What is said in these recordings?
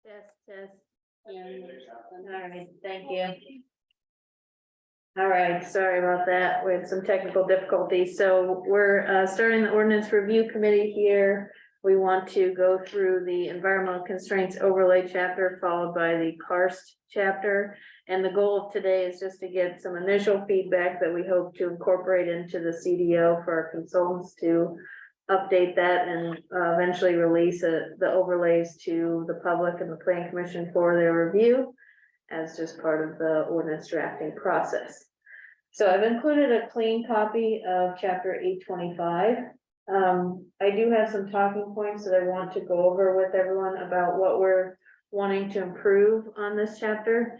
Test. All right, thank you. All right, sorry about that. We had some technical difficulties. So we're starting the ordinance review committee here. We want to go through the environmental constraints overlay chapter followed by the karst chapter. And the goal of today is just to get some initial feedback that we hope to incorporate into the CDO for our consultants to update that and eventually release the overlays to the public and the planning commission for their review as just part of the ordinance drafting process. So I've included a clean copy of chapter 825. I do have some talking points that I want to go over with everyone about what we're wanting to improve on this chapter.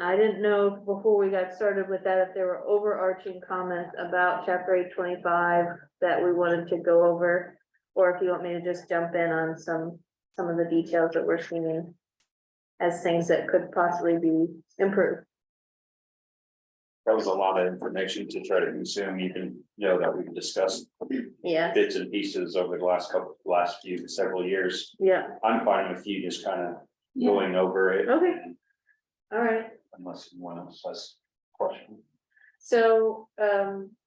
I didn't know before we got started with that if there were overarching comments about chapter 825 that we wanted to go over, or if you want me to just jump in on some of the details that we're seeing as things that could possibly be improved. That was a lot of information to try to consume, even that we've discussed Yeah, bits and pieces over the last several years. yeah, I'm fine with you just kind of going over it. Okay. all right. Unless someone else has a question. So,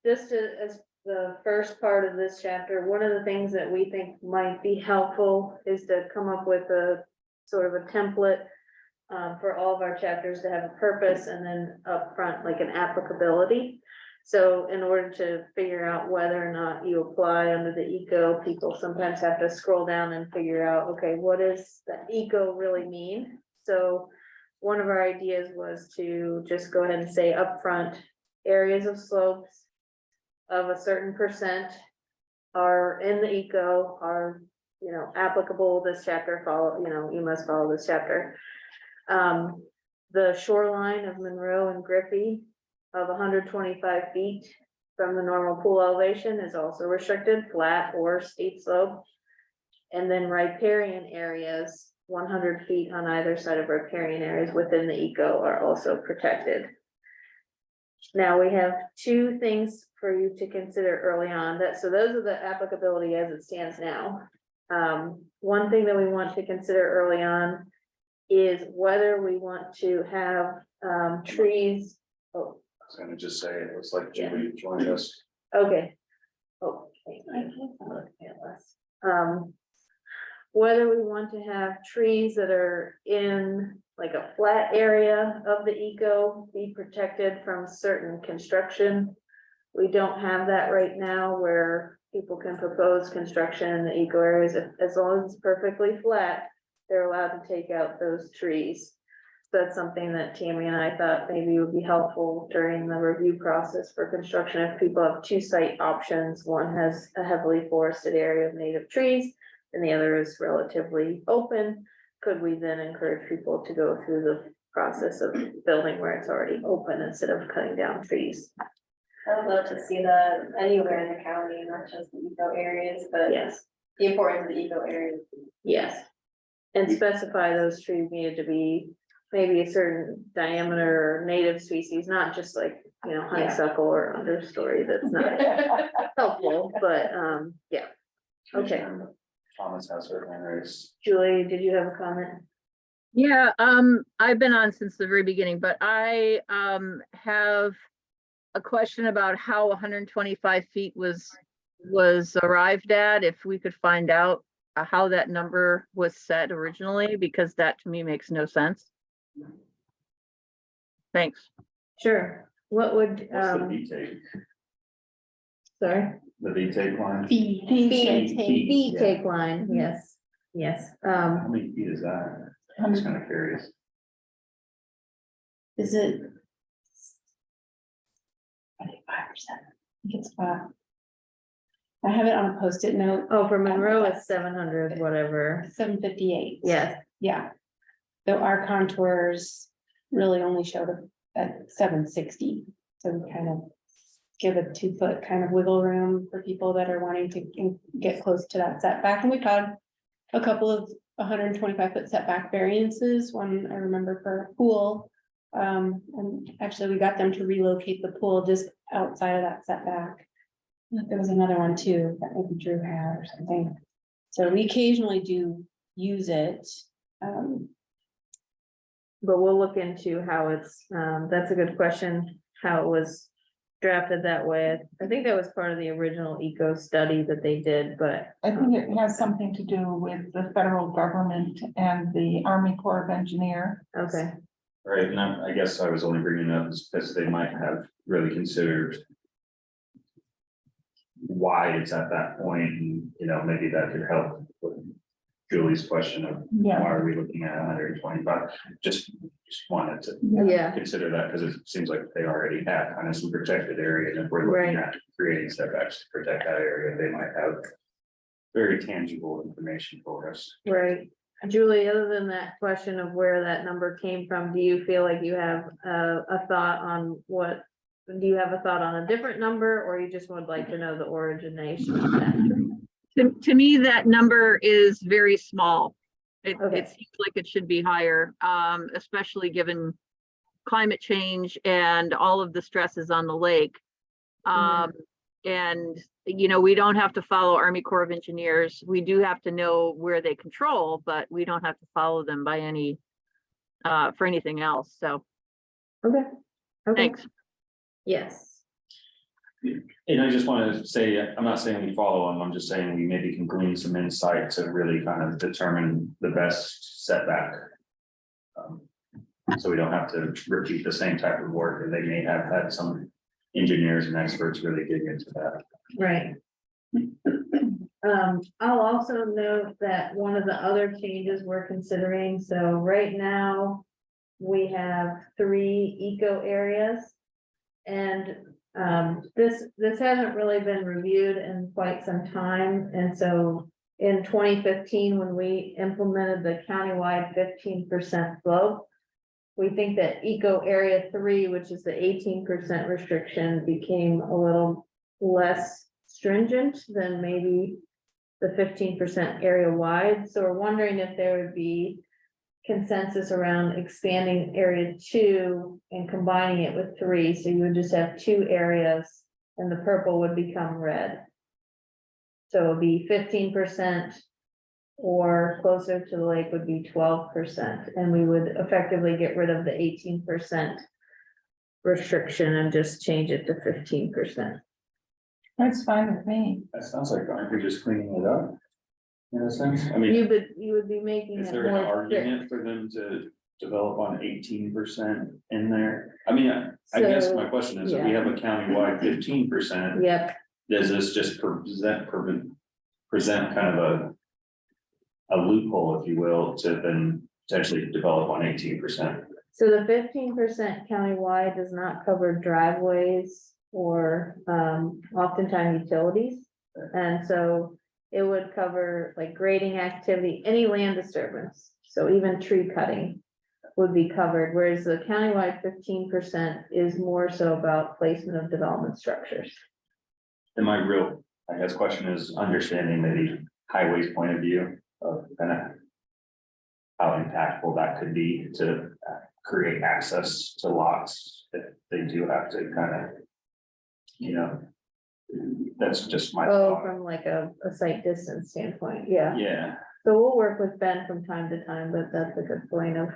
just as the first part of this chapter, one of the things that we think might be helpful is to come up with a sort of a template for all of our chapters to have a purpose and then up front, like an applicability. So in order to figure out whether or not you apply under the eco, people sometimes have to scroll down and figure out, okay, what does the eco really mean? So one of our ideas was to just go ahead and say upfront, areas of slopes of a certain percent are in the eco, are, applicable this chapter, you must follow this chapter. The shoreline of Monroe and Griffey of 125 feet from the normal pool elevation is also restricted, flat or steep slope. And then riparian areas, 100 feet on either side of riparian areas within the eco are also protected. Now we have two things for you to consider early on. So those are the applicability as it stands now. One thing that we want to consider early on is whether we want to have trees. Oh, I was gonna just say, it looks like Julie joined us. okay. Oh, whether we want to have trees that are in like a flat area of the eco be protected from certain construction. We don't have that right now where people can propose construction in the eco areas. As long as it's perfectly flat, they're allowed to take out those trees. So that's something that Tammy and I thought maybe would be helpful during the review process for construction. If people have two site options, one has a heavily forested area of native trees and the other is relatively open, could we then encourage people to go through the process of building where it's already open instead of cutting down trees? I would love to see that anywhere in the county, not just the eco areas, but Yes, the importance of the eco areas. yes. And specify those trees needed to be maybe a certain diameter or native species, not just like, honeysuckle or understory. That's not helpful, but, yeah. Okay. Thomas has her hand raised. Julie, did you have a comment? Yeah, I've been on since the very beginning, but I have a question about how 125 feet was arrived at, if we could find out how that number was set originally, because that to me makes no sense. Thanks. Sure. What would, What's the VTake? sorry? The VTake line? Fee take line, yes, How many feet is that? I'm just kind of curious. Is it? 25%. It's I have it on a post-it note. oh, for Monroe, it's 700, whatever, 758. yes, Yeah. So our contours really only showed at 760. So we kind of give a 2-foot kind of wiggle room for people that are wanting to get close to that setback. And we've had a couple of 125-foot setback variances. One I remember for a pool. And actually we got them to relocate the pool just outside of that setback. There was another one too that maybe Drew had or something. So we occasionally do use it. but we'll look into how it's, that's a good question, how it was drafted that way. I think that was part of the original eco study that they did, but I think it has something to do with the federal government and the Army Corps of Engineer. okay, Right, and I guess I was only bringing it up because they might have really considered why it's at that point, and, you know, maybe that could help with Julie's question of Yeah. why are we looking at 125? Just wanted to yeah, consider that, because it seems like they already have kind of some protected area, and if we're looking Right. at creating setbacks to protect that area, they might have very tangible information for us. right. Julie, other than that question of where that number came from, do you feel like you have a thought on what? Do you have a thought on a different number, or you just would like to know the origination of that? To me, that number is very small. Okay. It seems like it should be higher, especially given climate change and all of the stresses on the lake. Mhm. And, you know, we don't have to follow Army Corps of Engineers. We do have to know where they control, but we don't have to follow them by any, for anything else. So, Okay. Okay. thanks. Yes, And I just want to say, I'm not saying we follow them, I'm just saying we maybe can glean some insight to really kind of determine the best setback. So we don't have to repeat the same type of work, and they may have had some engineers and experts really dig into that. right. I'll also note that one of the other changes we're considering, so right now we have 3 eco areas. And this hasn't really been reviewed in quite some time, and so in 2015, when we implemented the countywide 15% slope, we think that eco area 3, which is the 18% restriction, became a little less stringent than maybe the 15% area wide. So we're wondering if there would be consensus around expanding area 2 and combining it with 3, so you would just have 2 areas and the purple would become red. So it would be 15%, or closer to the lake would be 12%, and we would effectively get rid of the 18% restriction and just change it to 15%. That's fine with me. That sounds like, aren't we just cleaning it up? In a sense, I mean, You would be making is it there an more strict. argument for them to develop on 18% in there? I mean, I guess my question is, if we yeah. have a countywide 15%, Yep, does this just present kind of a loophole, if you will, to then potentially develop on 18%? so the 15% countywide does not cover driveways or oftentimes utilities. And so it would cover like grading activity, any land disturbance, so even tree cutting would be covered, whereas the countywide 15% is more so about placement of development structures. And my real, I guess, question is understanding the highways point of view of kind of how impactful that could be to create access to lots if they do have to kind of, you know, that's just my Oh, thought. from like a site distance standpoint, yeah. Yeah, So we'll work with Ben from time to time, but that's a good point of.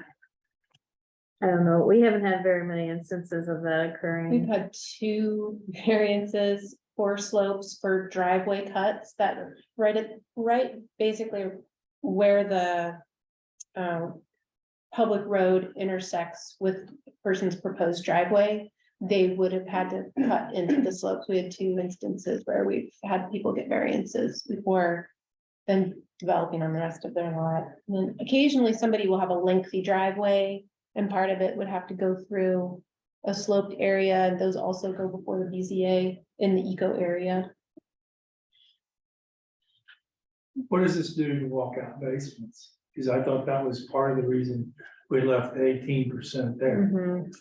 I don't know, we haven't had very many instances of that We've occurring. had 2 variances for slopes for driveway cuts that right basically where the public road intersects with person's proposed driveway, they would have had to cut into the slopes. We had 2 instances where we've had people get variances before then developing on the rest of their lot. And then occasionally somebody will have a lengthy driveway and part of it would have to go through a sloped area, and those also go before the BZA in the eco area. What does this do to walkout basements? Because I thought that was part of the reason we left 18% there. Mhm.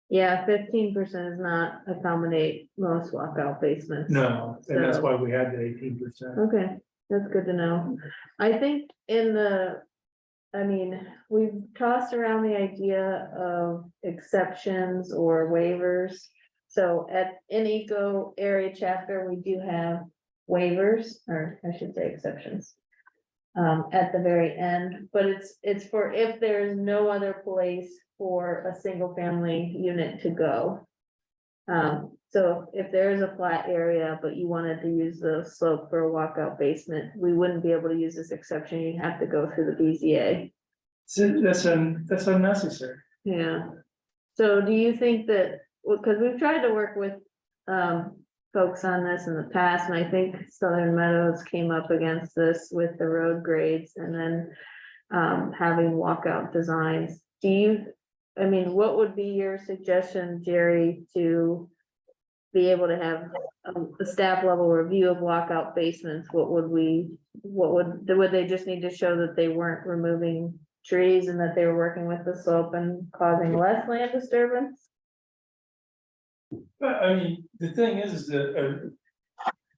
Yeah, 15% does not accommodate most walkout basements. No, and that's So- why we had the 18%. Okay, that's good to know. I think we've tossed around the idea of exceptions or waivers. So in eco area chapter, we do have waivers, or I should say exceptions. at the very end, but it's for if there's no other place for a single family unit to go. So if there's a flat area, but you wanted to use the slope for a walkout basement, we wouldn't be able to use this exception, you'd have to go through the BZA. So that's unnecessary. Yeah. So do you think that, well, because we've tried to work with folks on this in the past, and I think Southern Meadows came up against this with the road grades and then having walkout designs. Do you, I mean, what would be your suggestion, Jerry, to be able to have a staff level review of walkout basements? What would they just need to show that they weren't removing trees and that they were working with the slope and causing less land disturbance? But I mean, the thing is that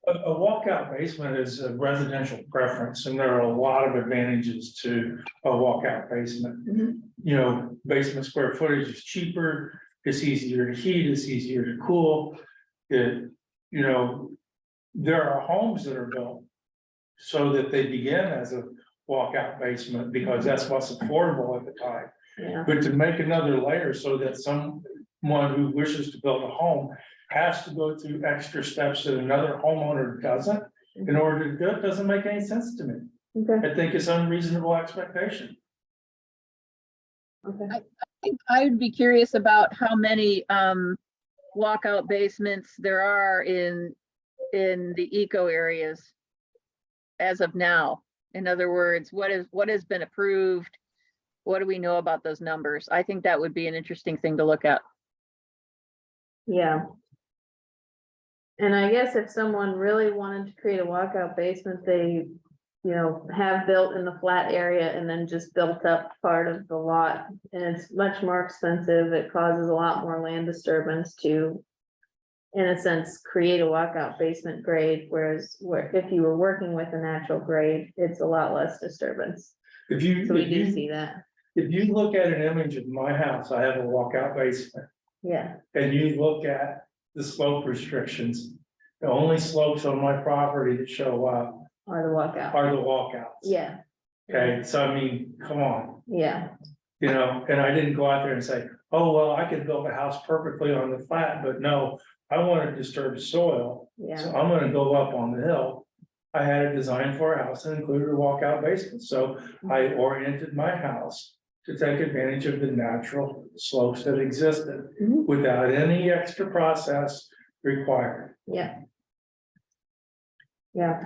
a walkout basement is a residential preference, and there are a lot of advantages to a walkout basement. Mhm. You know, basement square footage is cheaper, it's easier to heat, it's easier to cool. It, you know, there are homes that are built so that they begin as a walkout basement because that's what's affordable at the time. Yeah, But to make another layer so that someone who wishes to build a home has to go through extra steps that another homeowner doesn't in order to do it, doesn't make any sense to me. okay, I think it's unreasonable expectation. okay. I'd be curious about how many walkout basements there are in the eco areas as of now. In other words, what has been approved? What do we know about those numbers? I think that would be an interesting thing to look at. Yeah. And I guess if someone really wanted to create a walkout basement, they, you know, have built in the flat area and then just built up part of the lot. And it's much more expensive. It causes a lot more land disturbance to, in a sense, create a walkout basement grade, whereas if you were working with a natural grade, it's a lot less disturbance. If you, So we if do you, see that. if you look at an image of my house, I have a walkout basement. Yeah, And you look at the slope restrictions, the only slopes on my property that show up or the walkout. are the walkouts. Yeah, Okay, so I mean, come on, yeah, you know, and I didn't go out there and say, oh, well, I could build a house perfectly on the flat, but no, I want to disturb soil, so yeah, I'm gonna go up on the hill. I had a design for a house that included a walkout basement, so I oriented my house to take advantage of the natural slopes that existed Mhm. without any extra process required. yeah. Yeah,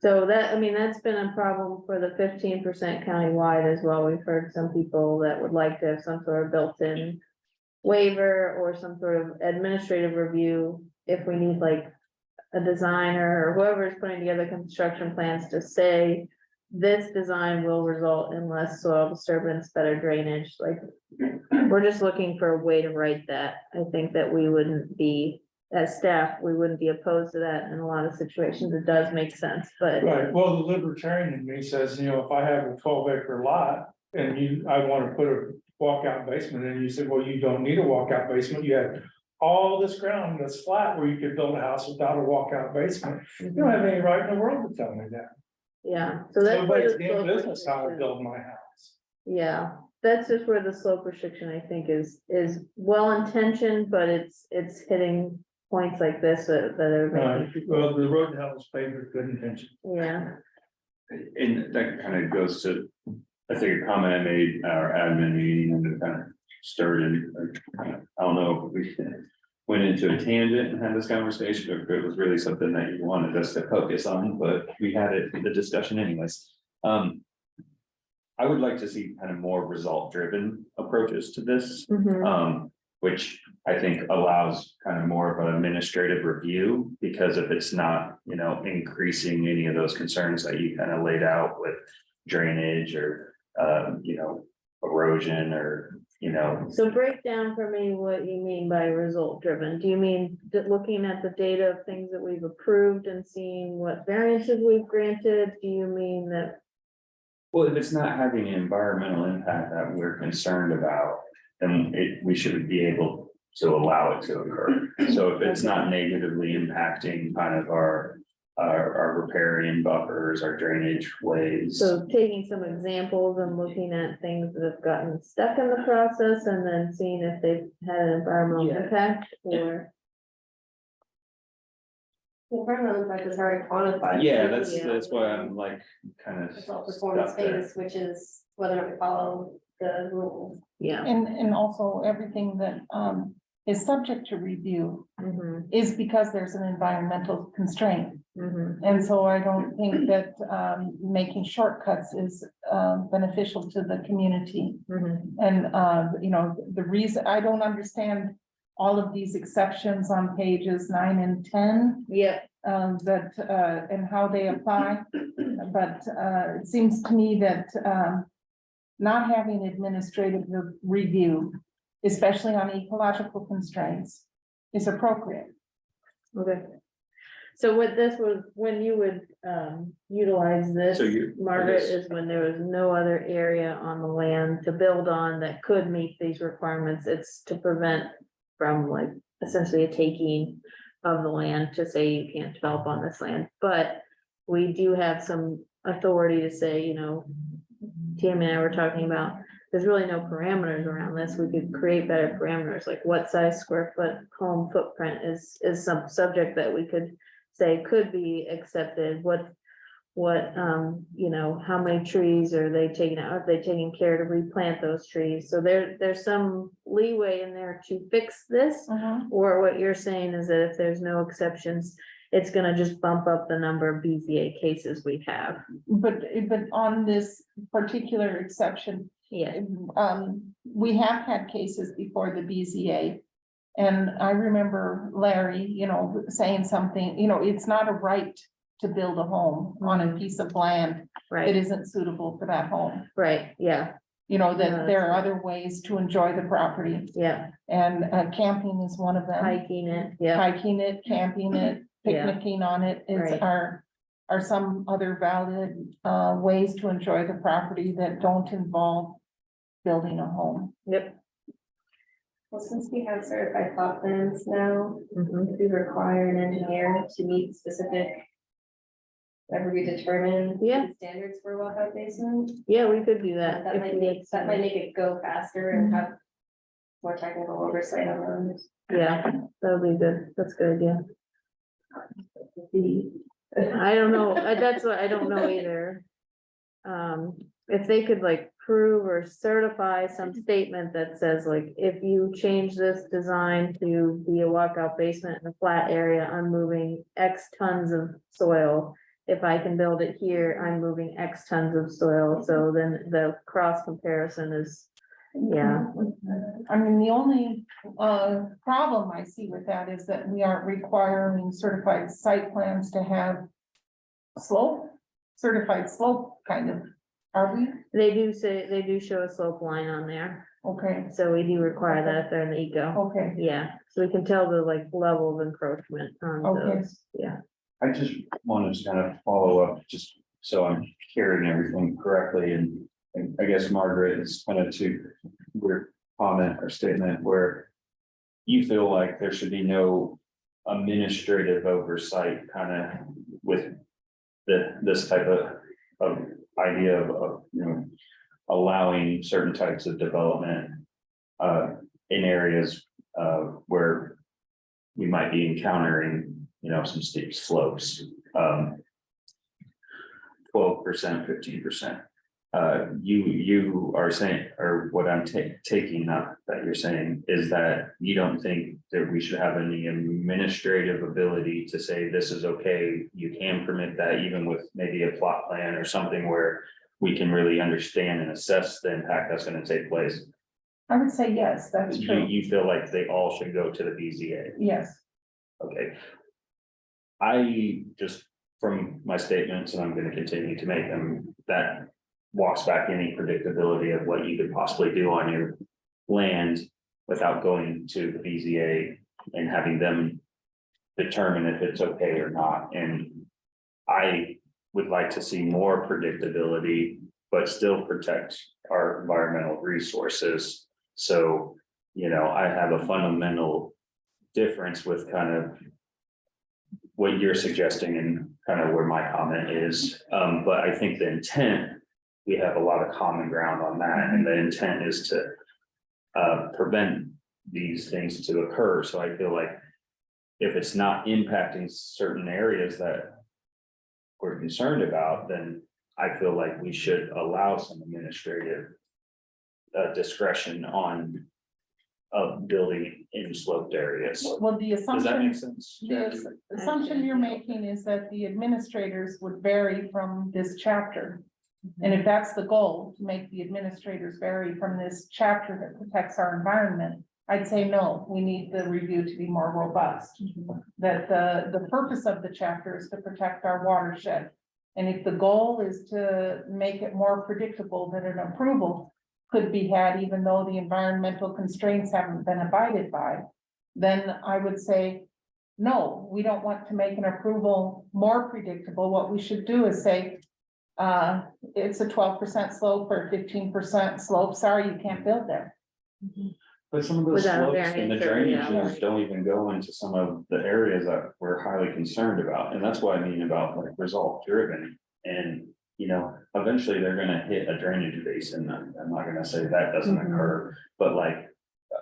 so that, I mean, that's been a problem for the 15% countywide as well. We've heard some people that would like to have some sort of built-in waiver or some sort of administrative review if we need like a designer or whoever is putting together construction plans to say this design will result in less soil disturbance, better drainage, like we're just looking for a way to write that. I think that we wouldn't be, as staff, we wouldn't be opposed to that in a lot of situations. It does make sense, but Right, well, the libertarian in me says, you know, if I have a 12-acre lot and I want to put a walkout basement in, you said, well, you don't need a walkout basement, you have all this ground that's flat where you could build a house without a walkout basement. You don't have any right in the world to tell me that. yeah, so that's. where Nobody's the damn slope business how I restriction- build my house. Yeah, that's just where the slope restriction, I think, is well intentioned, but it's hitting points like this that are Right, making people, well, the road to hell is paved with good intention. yeah, And that kind of goes to, I think a comment I made at our admin meeting and it kind of stirred in, I don't know if we went into a tangent and had this conversation, or if it was really something that you wanted us to focus on, but we had it, the discussion anyways. I would like to see kind of more result-driven approaches to this. mhm, Which I think allows kind of more of an administrative review, because if it's not, you know, increasing any of those concerns that you kind of laid out with drainage or, you know, erosion or, you know. so break down for me what you mean by result driven. Do you mean looking at the data of things that we've approved and seeing what variances we've granted? Do you mean that? Well, if it's not having an environmental impact that we're concerned about, then we should be able to allow it to occur. So if it's not negatively impacting kind of our riparian buffers, our drainage ways. So taking some examples and looking at things that have gotten stuck in the process and then seeing if they've had an environmental Yeah. impact or. The environmental impact is already quantified. Yeah, Yeah. that's why I'm like kind of It's all performance stuck there. based, which is whether or not we follow the rules. Yeah. And also everything that is subject to review Mhm, is because there's an environmental constraint. mhm. And so I don't think that making shortcuts is beneficial to the community. Mhm. And you know, the reason, I don't understand all of these exceptions on pages 9 and 10. Yep, That and how they apply. But it seems to me that not having administrative review, especially on ecological constraints, is appropriate. okay. So what this was, when you would utilize this, So you- I Margaret, guess- is when there was no other area on the land to build on that could meet these requirements. It's to prevent from like essentially a taking of the land to say you can't develop on this land, but we do have some authority to say, you know, Tammy and I were talking about, there's really no parameters around this. We could create better parameters, like what size square foot home footprint is some subject that we could say could be accepted. What, you know, how many trees are they taking out? Are they taking care to replant those trees? So there's some leeway in there to fix this. Or what you're saying is that if there's no exceptions, it's gonna just bump up the number of BZA cases we have. But on this particular exception, Yeah, we have had cases before the BZA. And I remember Larry, you know, saying something, you know, it's not a right to build a home on a piece of land that right, isn't suitable for that home. right, yeah, You know, No, that there are that's other ways to enjoy the property, yeah, and camping is one of them. hiking it, yeah, Hiking it, camping it, Yeah. picnicking on it is Right. are some other valid ways to enjoy the property that don't involve building a home. yep. Well, since we have certified plot plans now, Mhm. we require an engineer to meet specific. Whatever we determine. Yeah. the Standards for walkout basement. Yeah, we could do that. That if might we make, had that might some- make it go faster and have. More technical oversight on them. Yeah, that would be good. That's a good idea. I don't know, that's what I don't know either. If they could like prove or certify some statement that says like, if you change this design to be a walkout basement in a flat area, I'm moving X tons of soil. If I can build it here, I'm moving X tons of soil, so then the cross comparison is, yeah. I mean, the only problem I see with that is that we aren't requiring certified site plans to have slope, certified slope kind of, are we? They do say, they do show a slope line on there, Okay, so we do require that if they're in the eco. okay. Yeah, so we can tell the like level of encroachment on Okay. those, yeah. I just wanted to kind of follow up, just so I'm hearing everything correctly, and I guess Margaret is kind of to your comment or statement where you feel like there should be no administrative oversight kind of with this type of idea of, you know, allowing certain types of development in areas where we might be encountering, you know, some steep slopes, 12%, 15%. You are saying, or what I'm taking up that you're saying is that you don't think that we should have any administrative ability to say this is okay, you can permit that even with maybe a plot plan or something where we can really understand and assess the impact that's gonna take place. I would say yes, that's true. You feel like they all should go to the BZA, Yes, okay? I just, from my statements, and I'm gonna continue to make them, that walks back any predictability of what you could possibly do on your land without going to the BZA and having them determine if it's okay or not. And I would like to see more predictability, but still protect our environmental resources. So, you know, I have a fundamental difference with kind of what you're suggesting and kind of where my comment is, but I think the intent, we have a lot of common ground on that, and the intent is to prevent these things to occur, so I feel like if it's not impacting certain areas that we're concerned about, then I feel like we should allow some administrative discretion on building in sloped areas. Well, the Does that make assumption, sense? the assumption you're making is that the administrators would vary from this chapter. And if that's the goal, to make the administrators vary from this chapter that protects our environment, I'd say no, we need the review to be more robust. That the purpose of the chapter is to protect our watershed. And if the goal is to make it more predictable that an approval could be had, even though the environmental constraints haven't been abided by, then I would say, no, we don't want to make an approval more predictable. What we should do is say, it's a 12% slope or 15% slope. Sorry, you can't build there. But some of those Without slopes and the variance or, yeah. drainages don't even go into some of the areas that we're highly concerned about, and that's what I mean about like result driven. And, you know, eventually they're gonna hit a drainage basin. I'm not gonna say that doesn't Mhm. occur, but like.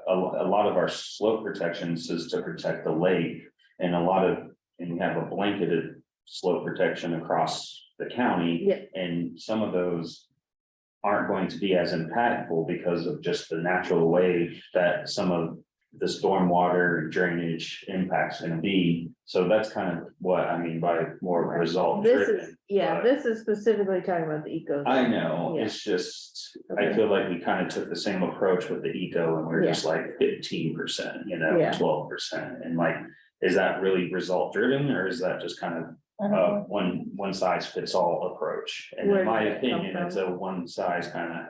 A lot of our slope protections is to protect the lake, and and we have a blanketed slope protection across the county. Yeah. And some of those aren't going to be as impactful because of just the natural way that some of the stormwater drainage impacts can be. So that's kind of what I mean by more result This driven. is, yeah, but- this is specifically talking about the eco. I know, Yeah. it's just, I Okay. feel like we kind of took the same approach with the eco and we're Yeah. just like 15%, you know, Yeah. 12%. And like, is that really result driven, or is that just kind of I don't know. one size fits all approach? And Where in my did that come opinion, it's a one size kind of.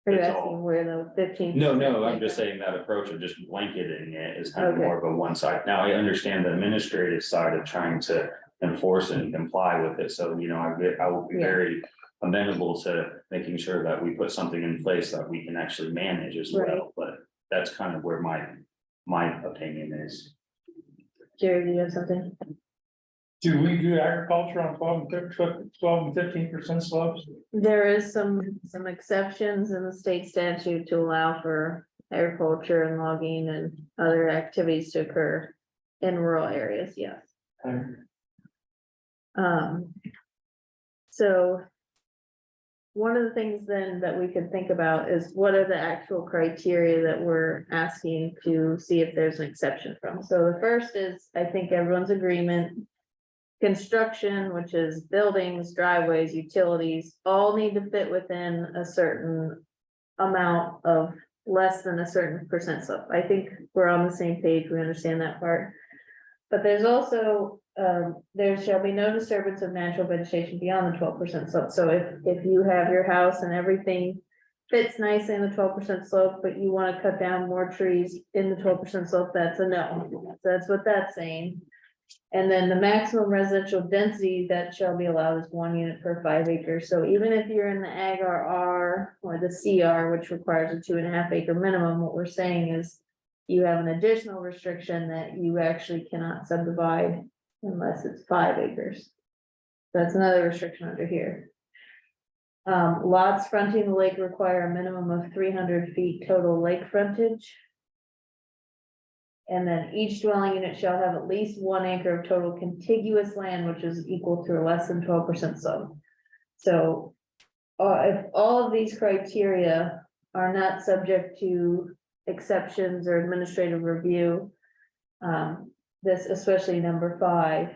Are you It's asking all- where the 15? No, I'm just saying that approach of just blanketing it is kind of Okay. more of a one side. Now, I understand the administrative side of trying to enforce and comply with it, so, you know, I will be Yeah. very amenable to making sure that we put something in place that we can actually manage as Right. well, but that's kind of where my opinion is. Jerry, do you have something? Do we do agriculture on 12 and 15% slopes? There is some exceptions in the state statute to allow for agriculture and logging and other activities to occur in rural areas, yes. So one of the things then that we could think about is what are the actual criteria that we're asking to see if there's an exception from? So the first is, I think everyone's agreement. Construction, which is buildings, driveways, utilities, all need to fit within a certain amount of less than a certain percent slope. I think we're on the same page, we understand that part. But there's also, there shall be no disturbance of natural vegetation beyond the 12% slope. So if you have your house and everything fits nicely in the 12% slope, but you want to cut down more trees in the 12% slope, that's a no. So that's what that's saying. And then the maximum residential density that shall be allowed is 1 unit per 5 acres. So even if you're in the ag RR or the CR, which requires a 2.5 acre minimum, what we're saying is you have an additional restriction that you actually cannot subdivide unless it's 5 acres. That's another restriction under here. Lots fronting the lake require a minimum of 300 feet total lake frontage. And then each dwelling unit shall have at least 1 acre of total contiguous land, which is equal to or less than 12% slope. So, if all of these criteria are not subject to exceptions or administrative review, this, especially number 5,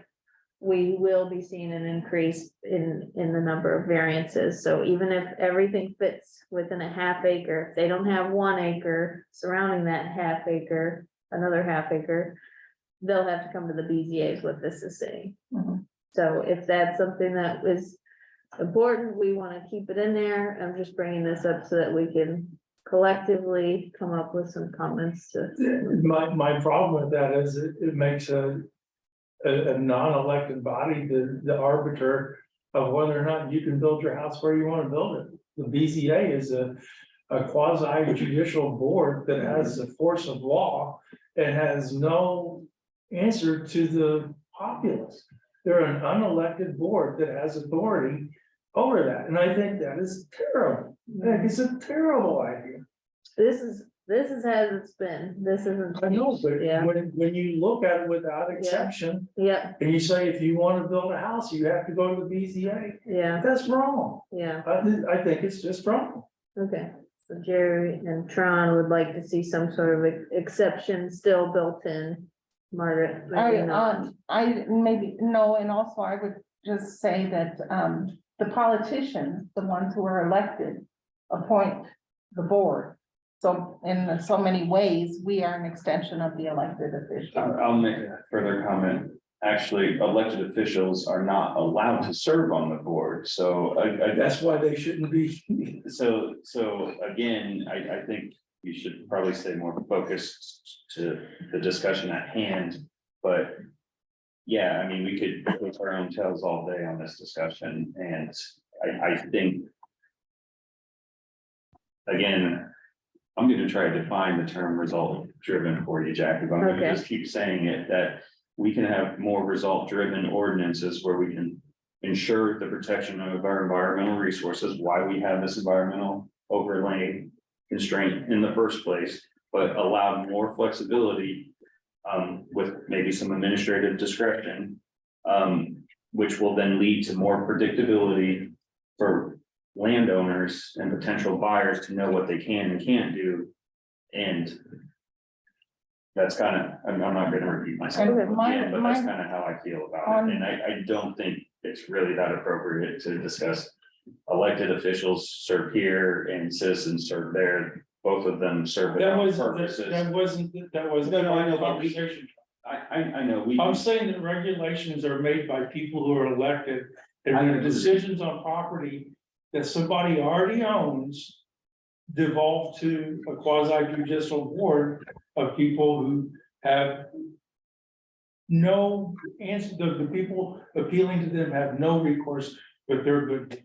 we will be seeing an increase in the number of variances. So even if everything fits within a 1/2 acre, if they don't have 1 acre surrounding that 1/2 acre, another 1/2 acre, they'll have to come to the BZA is what this is saying. Mhm. So if that's something that is important, we want to keep it in there. I'm just bringing this up so that we can collectively come up with some comments to. My problem with that is it makes a non-elected body the arbiter of whether or not you can build your house where you want to build it. The BZA is a quasi judicial board that has the force of law and has no answer to the populace. They're an unelected board that has authority over that, and I think that is terrible. I think it's a terrible idea. This is as it's been, this isn't. I know, but Yeah, when you look at it without exception, yeah, and you say if you wanna build a house, you have to go to the BZA, yeah, that's wrong. yeah, I think it's just wrong. okay. So Jerry and Tron would like to see some sort of exception still built in. Margaret? maybe not. I maybe, no, and also I would just say that, the politicians, the ones who are elected, appoint the board. So in so many ways, we are an extension of the elected officials. I'll make a further comment. Actually, elected officials are not allowed to serve on the board, so That's why they shouldn't be. so again, I think we should probably stay more focused to the discussion at hand, but. Yeah, I mean, we could put our own tails all day on this discussion, and I think. Again, I'm gonna try to define the term result driven for you, Jackie, but I'm Okay. gonna just keep saying it, that we can have more result driven ordinances where we can. Ensure the protection of our environmental resources, why we have this environmental overlay constraint in the first place, but allow more flexibility. With maybe some administrative discretion. Which will then lead to more predictability for landowners and potential buyers to know what they can and can't do. And that's kind of, I'm not gonna repeat myself Okay, again, but that's my- kind of how I feel about it. And I don't think it's really that appropriate to discuss. Elected officials serve here and citizens serve there. Both of them serve. That their own wasn't, purposes. that wasn't. No, I know, but we- Conversation. I know, we. I'm saying that regulations are made by people who are elected, and I the agree. decisions on property that somebody already owns. Devolve to a quasi judicial board of people who have. No answer, the people appealing to them have no recourse, but they're good.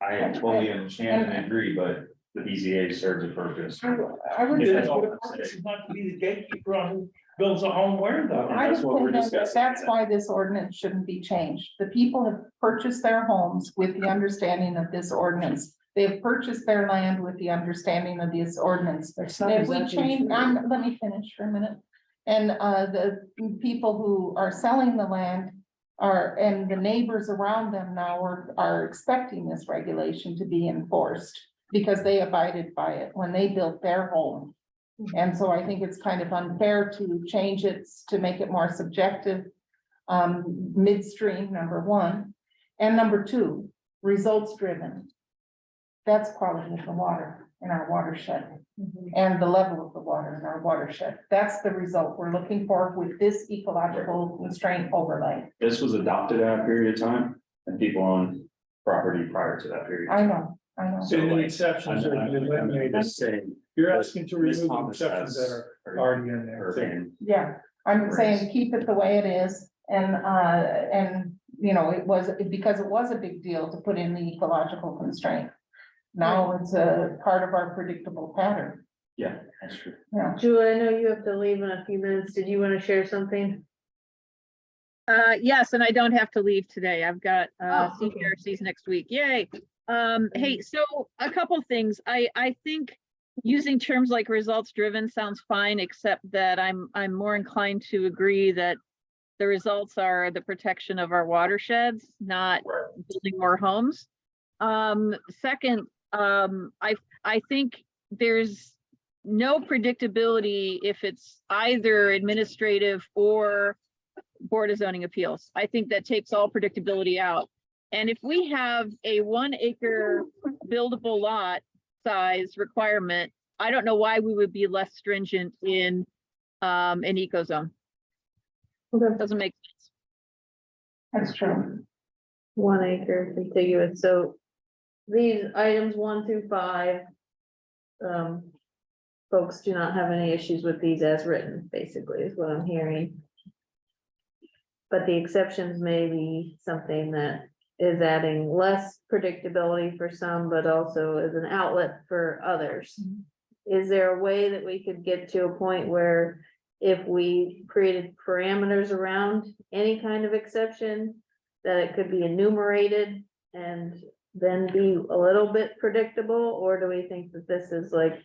I totally understand and agree, but the BZA serves a purpose. I would Yeah, say, that's all The I'm saying. purpose is not to be the gatekeeper on who builds a home where though. I would That's what we're say that discussing. that's why this ordinance shouldn't be changed. The people have purchased their homes with the understanding of this ordinance. They have purchased their land with the understanding of this ordinance. That's And not if we exactly change, true. let me finish for a minute. And the people who are selling the land and the neighbors around them now are expecting this regulation to be enforced. Because they abided by it when they built their home. And so I think it's kind of unfair to change it to make it more subjective. Midstream, number one, and number two, results driven. That's quality of the water in our watershed. And the level of the water in our watershed. That's the result we're looking for with this ecological constraint overlay. This was adopted at a period of time and people owned property prior to that period. I know. So And the like, exceptions are I'm eliminated. just saying. You're asking to Ms. remove the Thomas exceptions has that are her- already in there. her hand. Yeah, I'm saying keep it the way it is and, you know, because it was a big deal to put in the ecological constraint. Now it's a part of our predictable pattern, Yeah, that's true. yeah. Julie, I know you have to leave in a few minutes. Did you want to share something? Yes, and I don't have to leave today. I've got Oh, okay. CPRCs next week. Yay. Hey, so a couple things. I think using terms like results driven sounds fine, except that I'm more inclined to agree that the results are the protection of our watersheds, not building more homes. Second, I think there's no predictability if it's either administrative or Board of Zoning Appeals. I think that takes all predictability out. And if we have a 1 acre buildable lot size requirement, I don't know why we would be less stringent in an eco zone. Okay. Doesn't make sense. That's true. 1 acre contiguous, so these items 1 through 5. Folks do not have any issues with these as written, basically, is what I'm hearing. But the exceptions may be something that is adding less predictability for some, but also as an outlet for others. Is there a way that we could get to a point where if we created parameters around any kind of exception, that it could be enumerated and then be a little bit predictable, or do we think that this is like,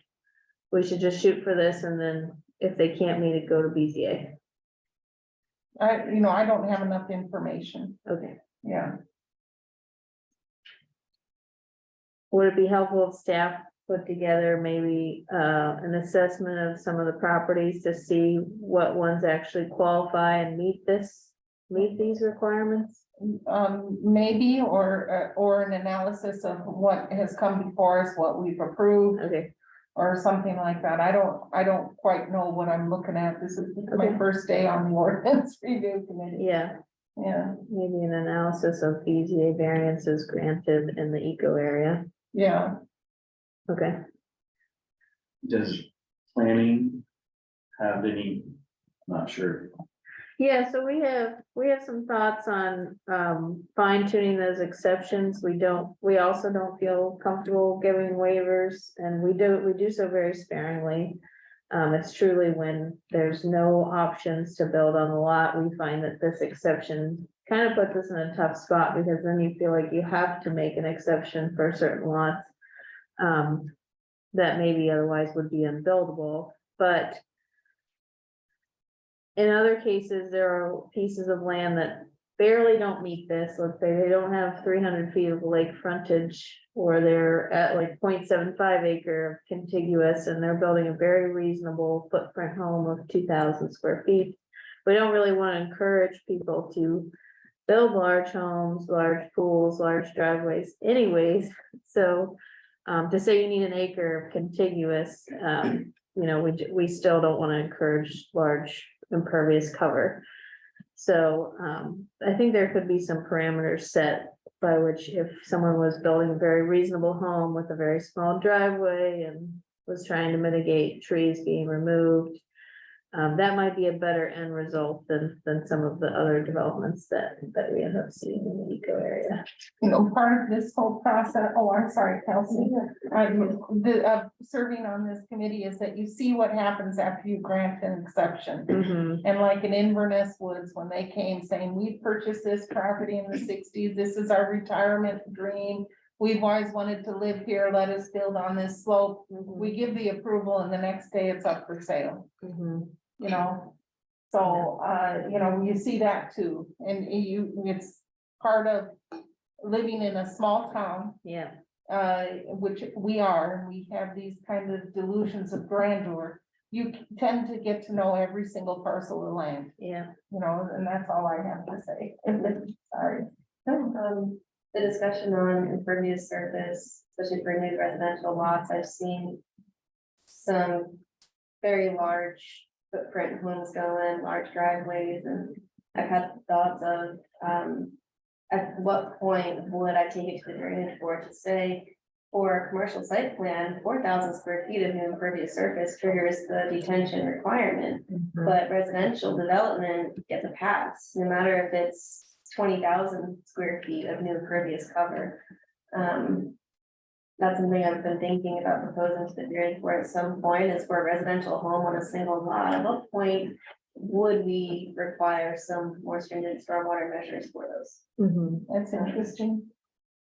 we should just shoot for this and then if they can't meet it, go to BZA? I don't have enough information, Okay. yeah. Would it be helpful if staff put together maybe an assessment of some of the properties to see what ones actually qualify and meet these requirements? Maybe, or an analysis of what has come before us, what we've approved, Okay, or something like that. I don't quite know what I'm looking at. This is my Okay. first day on the ordinance review committee. yeah, Yeah, maybe an analysis of BZA variances granted in the eco area. yeah. Okay, Does planning have any, not sure, yeah, so we have some thoughts on fine tuning those exceptions. We also don't feel comfortable giving waivers, and we do so very sparingly. It's truly when there's no options to build on the lot, we find that this exception kind of puts us in a tough spot, because then you feel like you have to make an exception for certain lots that maybe otherwise would be unbuildable, but in other cases, there are pieces of land that barely don't meet this. Let's say they don't have 300 feet of lake frontage, or they're at like 0.75 acre contiguous, and they're building a very reasonable footprint home of 2,000 square feet. We don't really want to encourage people to build large homes, large pools, large driveways anyways. So to say you need an acre of contiguous, we still don't want to encourage large impervious cover. So I think there could be some parameters set by which, if someone was building a very reasonable home with a very small driveway and was trying to mitigate trees being removed, that might be a better end result than some of the other developments that we end up seeing in the eco area. Part of this whole process, oh, I'm sorry, Kelsey. Serving on this committee is that you see what happens after you grant an exception. Mhm. And like in Inverness Woods, when they came saying, we purchased this property in the 60s, this is our retirement dream. We've always wanted to live here, let us build on this slope. We give the approval and the next day it's up for sale, Mhm. So, you see that too, and it's part of living in a small town, Yeah, which we are. We have these kind of delusions of grandeur. You tend to get to know every single parcel of land, yeah. and that's all I have to say. Sorry. The discussion on impervious surface, especially for new residential lots, I've seen some very large footprint homes go in, large driveways, and I've had thoughts of, at what point would I take it to the drainage board to say, for a commercial site plan, 4,000 square feet of new impervious surface triggers the detention requirement, but residential development gets a pass, no matter if it's 20,000 square feet of new impervious cover. That's something I've been thinking about proposing to the drainage board at some point, is for a residential home on a single lot. At what point would we require some more stringent stormwater measures for those? Mhm. That's interesting.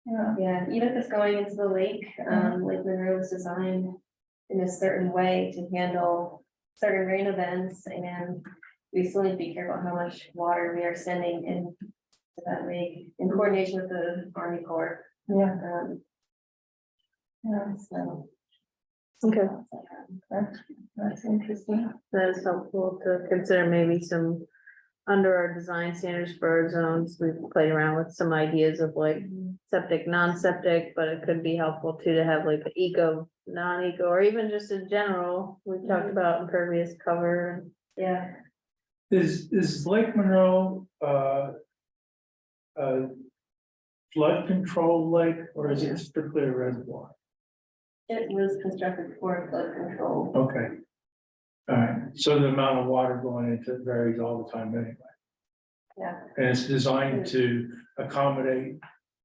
Yeah. Yeah, even if it's going into the lake, Lake Monroe was designed in a certain way to handle certain rain events, and we still need to be careful how much water we are sending into that lake in coordination with the Army Corps. Yeah. So. Okay. That's interesting. That is helpful to consider, maybe some, under our design standards for our zones, we've played around with some ideas of like septic, non-septic, but it could be helpful too to have like eco, non-eco, or even just in general, we talked about impervious cover. Yeah, Is Lake Monroe, flood control lake, or is it strictly a reservoir? it was constructed for flood control. Okay. All right, so the amount of water going into it varies all the time anyway. Yeah. And it's designed to accommodate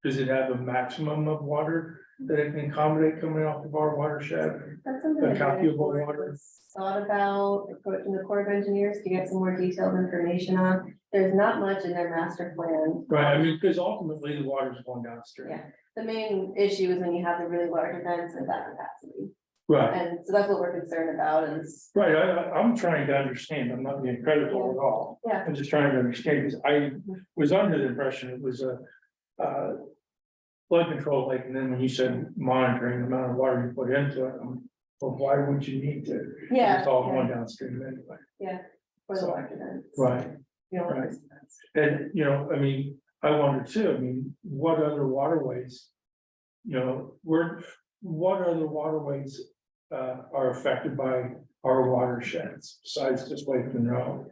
does it have a maximum of water that it can accommodate coming off of our watershed? That's something The that calculable the water. thought about, approaching the Corps of Engineers to get some more detailed information on. There's not much in their master plan. Right, I mean, because ultimately the water's going downstream. Yeah. The main issue is when you have the really large events at that capacity. Right, And so that's what we're concerned about is, right, I'm trying to understand, I'm not being critical at all. yeah. I'm just trying to understand, because I was under the impression it was a, flood control, like, and then when you said monitoring the amount of water you put into it, well, why would you need to? Yeah, It's all yeah. going downstream anyway. Yeah. For the large events. Right, You know, right. And, you know, I mean, I wonder too, I mean, what other waterways? You know, what other waterways, are affected by our watersheds besides just Lake Monroe?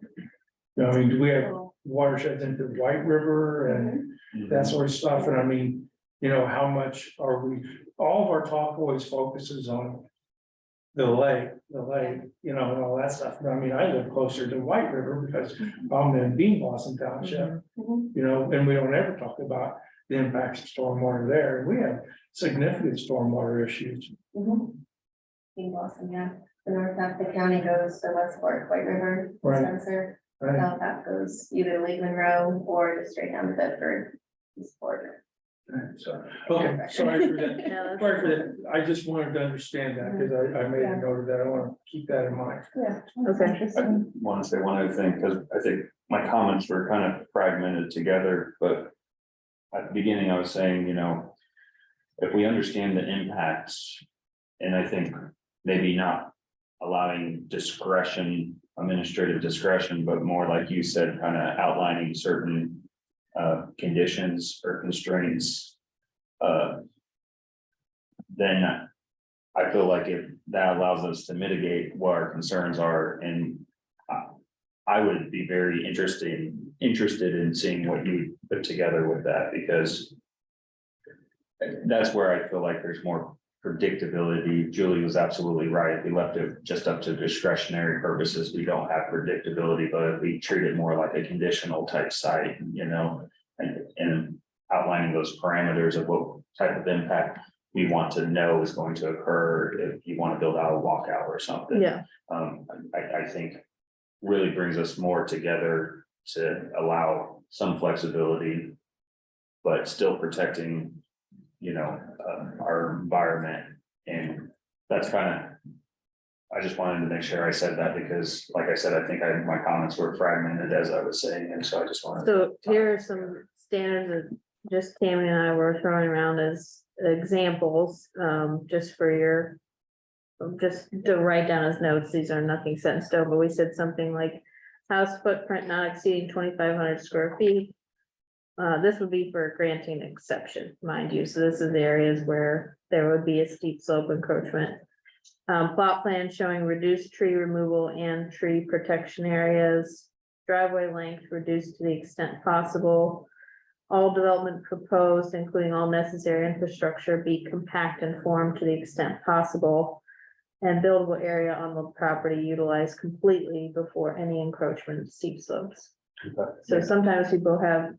You know, I mean, do we have watersheds into White River and that sort of stuff? And I mean, you know, how much are we, all of our talk always focuses on the lake, you know, and all that stuff. But I mean, I live closer to White River because I'm in Bean Blossom Township, Mhm. you know, and we don't ever talk about the impacts of stormwater there. And we have significant stormwater issues. Mhm. Being Blossom, yeah. The north half of the county goes to West Fork, White River, Right. Spencer. Right, South half goes either Lake Monroe or just straight down to Bedford. East Border. right, so, okay, sorry for that. No, that's- Sorry for that. I just wanted to understand that because I made a note of that. I want to keep that in mind. Yeah. that's Okay. interesting. I want to say one other thing, because I think my comments were kind of fragmented together, but at the beginning, I was saying, you know, if we understand the impacts, and I think maybe not allowing discretion, administrative discretion, but more like you said, kind of outlining certain conditions or constraints, then I feel like if that allows us to mitigate what our concerns are, and I would be very interested in seeing what you put together with that, because that's where I feel like there's more predictability. Julie was absolutely right. If we left it just up to discretionary purposes, we don't have predictability, but if we treat it more like a conditional type site, you know, and outlining those parameters of what type of impact we want to know is going to occur if you want to build out a walkout or something. Yeah, I think really brings us more together to allow some flexibility, but still protecting, you know, our environment. And that's kind of, I just wanted to make sure I said that because, like I said, I think my comments were fragmented as I was saying, and so I just wanted. so here are some standards that just Tammy and I were throwing around as examples, just for your. Just to write down as notes, these are nothing set in stone, but we said something like house footprint not exceeding 2,500 square feet. This would be for granting exception, mind you, so this is the areas where there would be a steep slope encroachment. Plot plan showing reduced tree removal and tree protection areas, driveway length reduced to the extent possible. All development proposed, including all necessary infrastructure, be compact and formed to the extent possible. And buildable area on the property utilized completely before any encroachment of steep slopes. So sometimes people have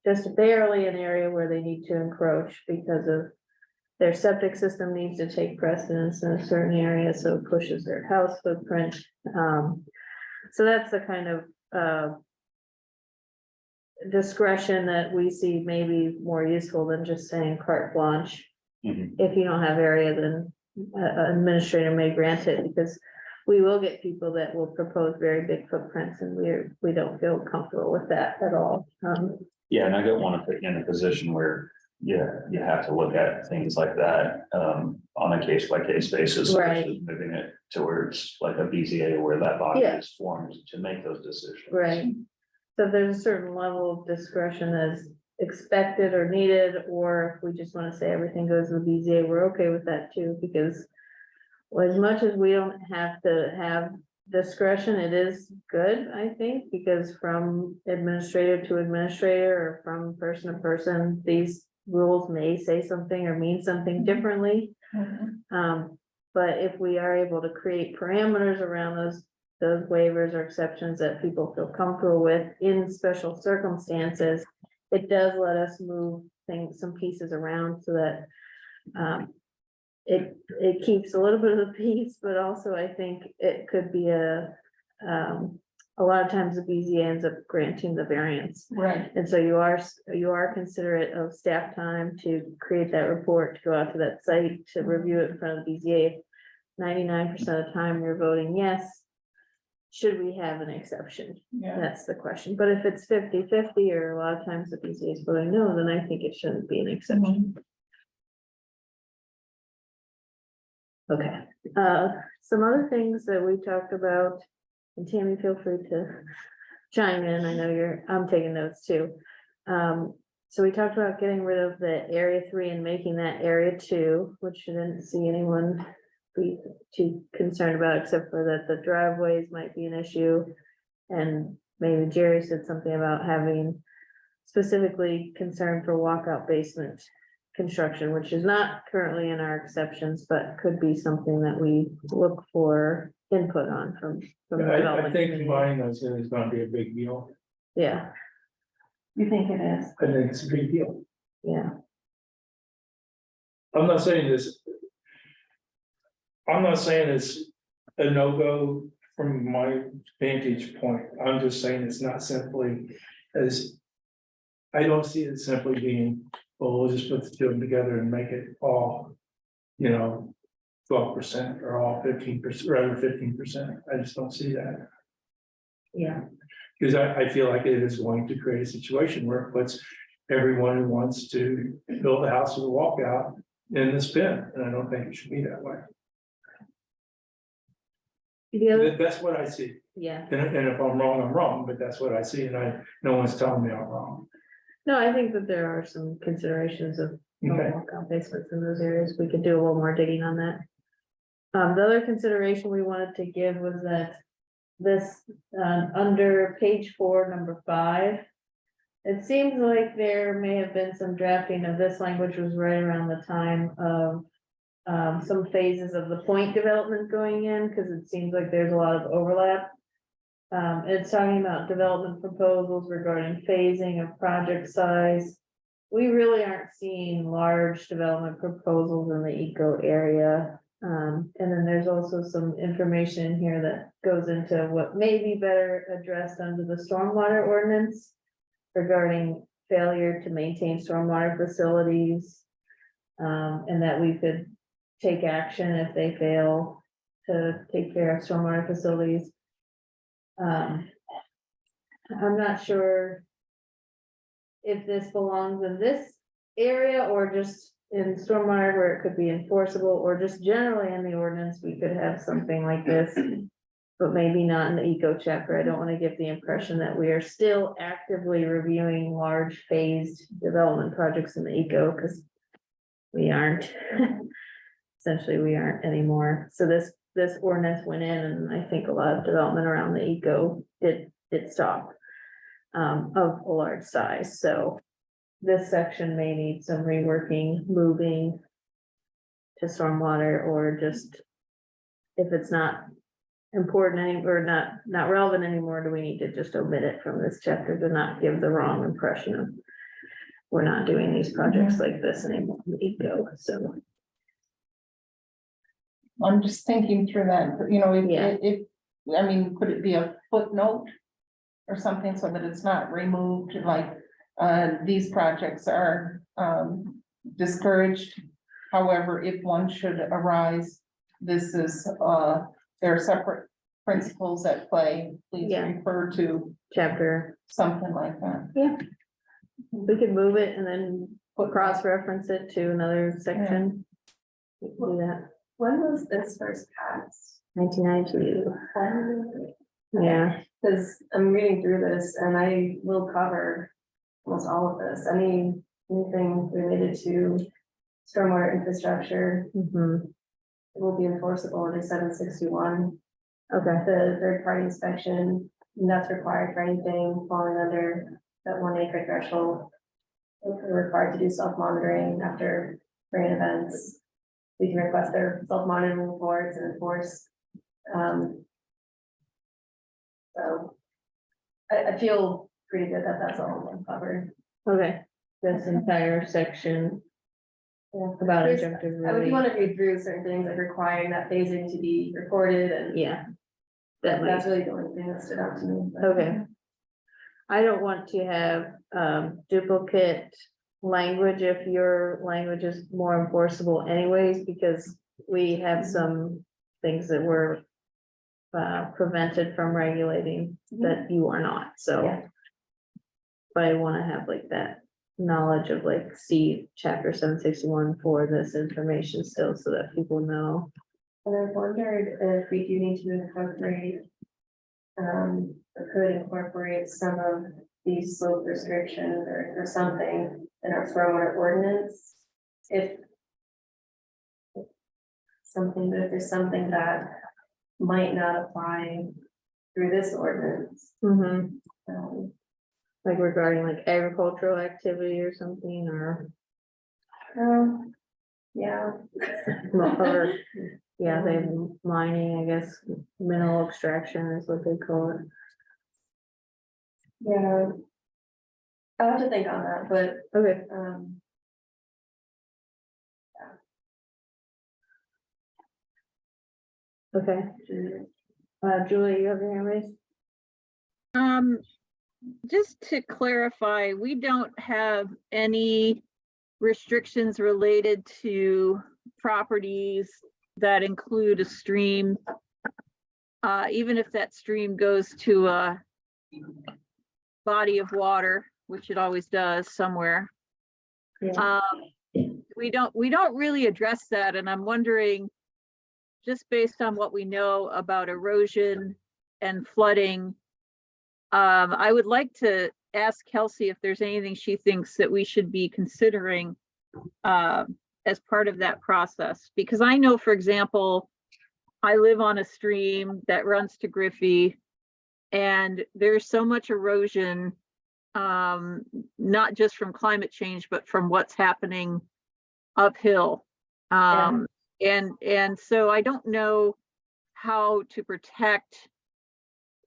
just barely an area where they need to encroach because of their septic system needs to take precedence in a certain area, so it pushes their house footprint. So that's the kind of discretion that we see maybe more useful than just saying carte blanche. Mhm. If you don't have area, then an administrator may grant it, because we will get people that will propose very big footprints, and we don't feel comfortable with that at all. Yeah, and I don't want to put you in a position where, yeah, you have to look at things like that, on a case by case basis. Right. Versus moving it towards like a BZA where that body Yeah. is formed to make those decisions. Right. So if there's a certain level of discretion that's expected or needed, or if we just want to say everything goes to the BZA, we're okay with that too, because as much as we don't have to have discretion, it is good, I think, because from administrator to administrator or from person to person, these rules may say something or mean something differently. But if we are able to create parameters around those waivers or exceptions that people feel comfortable with in special circumstances, it does let us move things, some pieces around so that, it keeps a little bit of the peace, but also I think it could be a lot of times the BZA ends up granting the variance. Right. And so you are considerate of staff time to create that report, to go out to that site, to review it in front of the BZA. 99% of the time you're voting yes. Should we have an exception? Yeah. That's the question. But if it's 50-50, or a lot of times the BZA is voting no, then I think it shouldn't be an exception. Okay, some other things that we talked about, and Tammy, feel free to chime in. I know I'm taking notes too. So we talked about getting rid of the area 3 and making that area 2, which I didn't see anyone be too concerned about, except for that the driveways might be an issue. And maybe Jerry said something about having specifically concern for walkout basement construction, which is not currently in our exceptions, but could be something that we look for input on from. the I development think community. combining those is gonna be a big deal. Yeah, You think it is? I think it's a big deal. yeah, I'm not saying this. I'm not saying it's a no-go from my vantage point. I'm just saying it's not simply as. I don't see it simply being, well, we'll just put the two of them together and make it all, 12% or all 15%, rather 15%. I just don't see that. yeah, Because I feel like it is going to create a situation where it puts everyone who wants to build a house with a walkout in this bin, and I don't think it should be that way. the other, That's what I see, yeah, and if I'm wrong, I'm wrong, but that's what I see, and no one's telling me I'm wrong. no, I think that there are some considerations of Okay, walkout basements in those areas. We could do a little more digging on that. The other consideration we wanted to give was that this, under page 4, number 5. It seems like there may have been some drafting of this language was right around the time of some phases of the point development going in, because it seems like there's a lot of overlap. It's talking about development proposals regarding phasing of project size. We really aren't seeing large development proposals in the eco area. And then there's also some information in here that goes into what may be better addressed under the stormwater ordinance regarding failure to maintain stormwater facilities. And that we could take action if they fail to take care of stormwater facilities. I'm not sure if this belongs in this area or just in stormwater where it could be enforceable, or just generally in the ordinance, we could have something like this, but maybe not in the eco chapter. I don't want to give the impression that we are still actively reviewing large phased development projects in the eco, because we aren't. Essentially, we aren't anymore. So this ordinance went in, and I think a lot of development around the eco did stop of a large size. So this section may need some reworking, moving to stormwater, or just if it's not important anymore, not relevant anymore, do we need to just omit it from this chapter to not give the wrong impression of we're not doing these projects like this anymore in the eco. So I'm just thinking through that, Yeah. I mean, could it be a footnote? Or something so that it's not removed, like, these projects are, discouraged. However, if one should arise, this is, there are separate principles at play. Please Yeah. refer to chapter, something like that. yeah. We could move it and then cross-reference it to another section. We can do that. When was this first passed? 1992. Yeah, Because I'm reading through this and I will cover almost all of this, anything related to stormwater infrastructure mhm, will be enforceable under 761. okay, The third party inspection, that's required for anything falling under that 1 acre threshold. We're required to do self-monitoring after rain events. We can request their self-monitoring reports and enforce. So I feel pretty good that that's all covered. Okay, this entire section Yeah. about There's- injunctive I would relief, want to read through certain things like requiring that phasing to be recorded and yeah. That might, that's really the only thing that stood out to me. but- okay. I don't want to have duplicate language if your language is more enforceable anyways, because we have some things that were prevented from regulating that you are not, so. Yeah. But I wanna have like that knowledge of like, see chapter 761 for this information still, so that people know. And I wondered if we do need to incorporate, or could incorporate some of these slope restrictions or something in our stormwater ordinance. If something, but if there's something that might not apply through this ordinance. Like regarding like agricultural activity or something, or, Yeah, or, yeah, they mining, I guess, mineral extraction is what they call it. yeah. I'll have to think on that, but, Okay, okay. Julie, you have your hand raised? Just to clarify, we don't have any restrictions related to properties that include a stream. Even if that stream goes to a body of water, which it always does somewhere. Yeah. We don't really address that, and I'm wondering, just based on what we know about erosion and flooding, I would like to ask Kelsey if there's anything she thinks that we should be considering as part of that process. Because I know, for example, I live on a stream that runs to Griffey, and there's so much erosion, not just from climate change, but from what's happening uphill. And so I don't know how to protect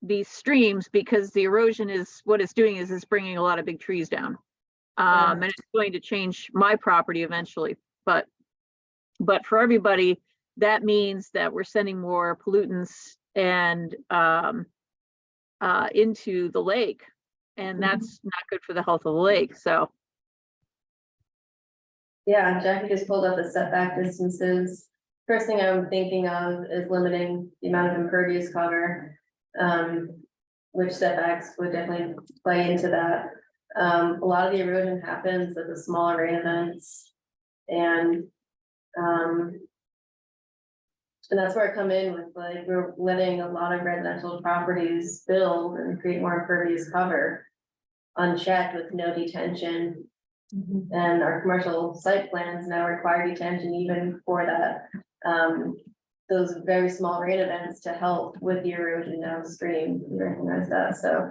these streams, because the erosion is, what it's doing is bringing a lot of big trees down. And it's going to change my property eventually, but for everybody, that means that we're sending more pollutants and into the lake, and that's not good for the health of the lake. So yeah, Jackie just pulled up the setback distances. First thing I'm thinking of is limiting the amount of impervious cover. Which setbacks would definitely play into that. A lot of the erosion happens at the smaller rain events. And that's where I come in with, like, we're letting a lot of residential properties build and create more impervious cover unchecked with no detention. And our commercial site plans now require detention even for that. Those very small rain events to help with the erosion downstream, we recognize that, so.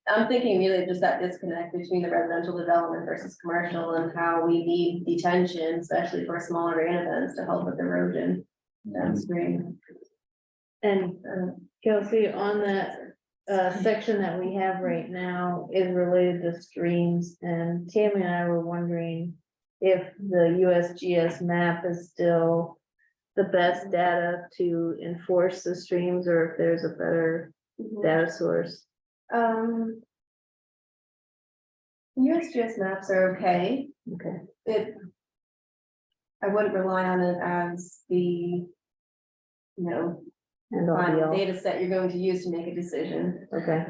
I'm thinking really just that disconnect between the residential development versus commercial and how we need detention, especially for smaller rain events to help with erosion downstream. And Kelsey, on that section that we have right now is related to streams, and Tammy and I were wondering if the USGS map is still the best data to enforce the streams, or if there's a better data source. USGS maps are okay. Okay. I wouldn't rely on it as the, And all be final all, data set you're going to use to make a decision. okay,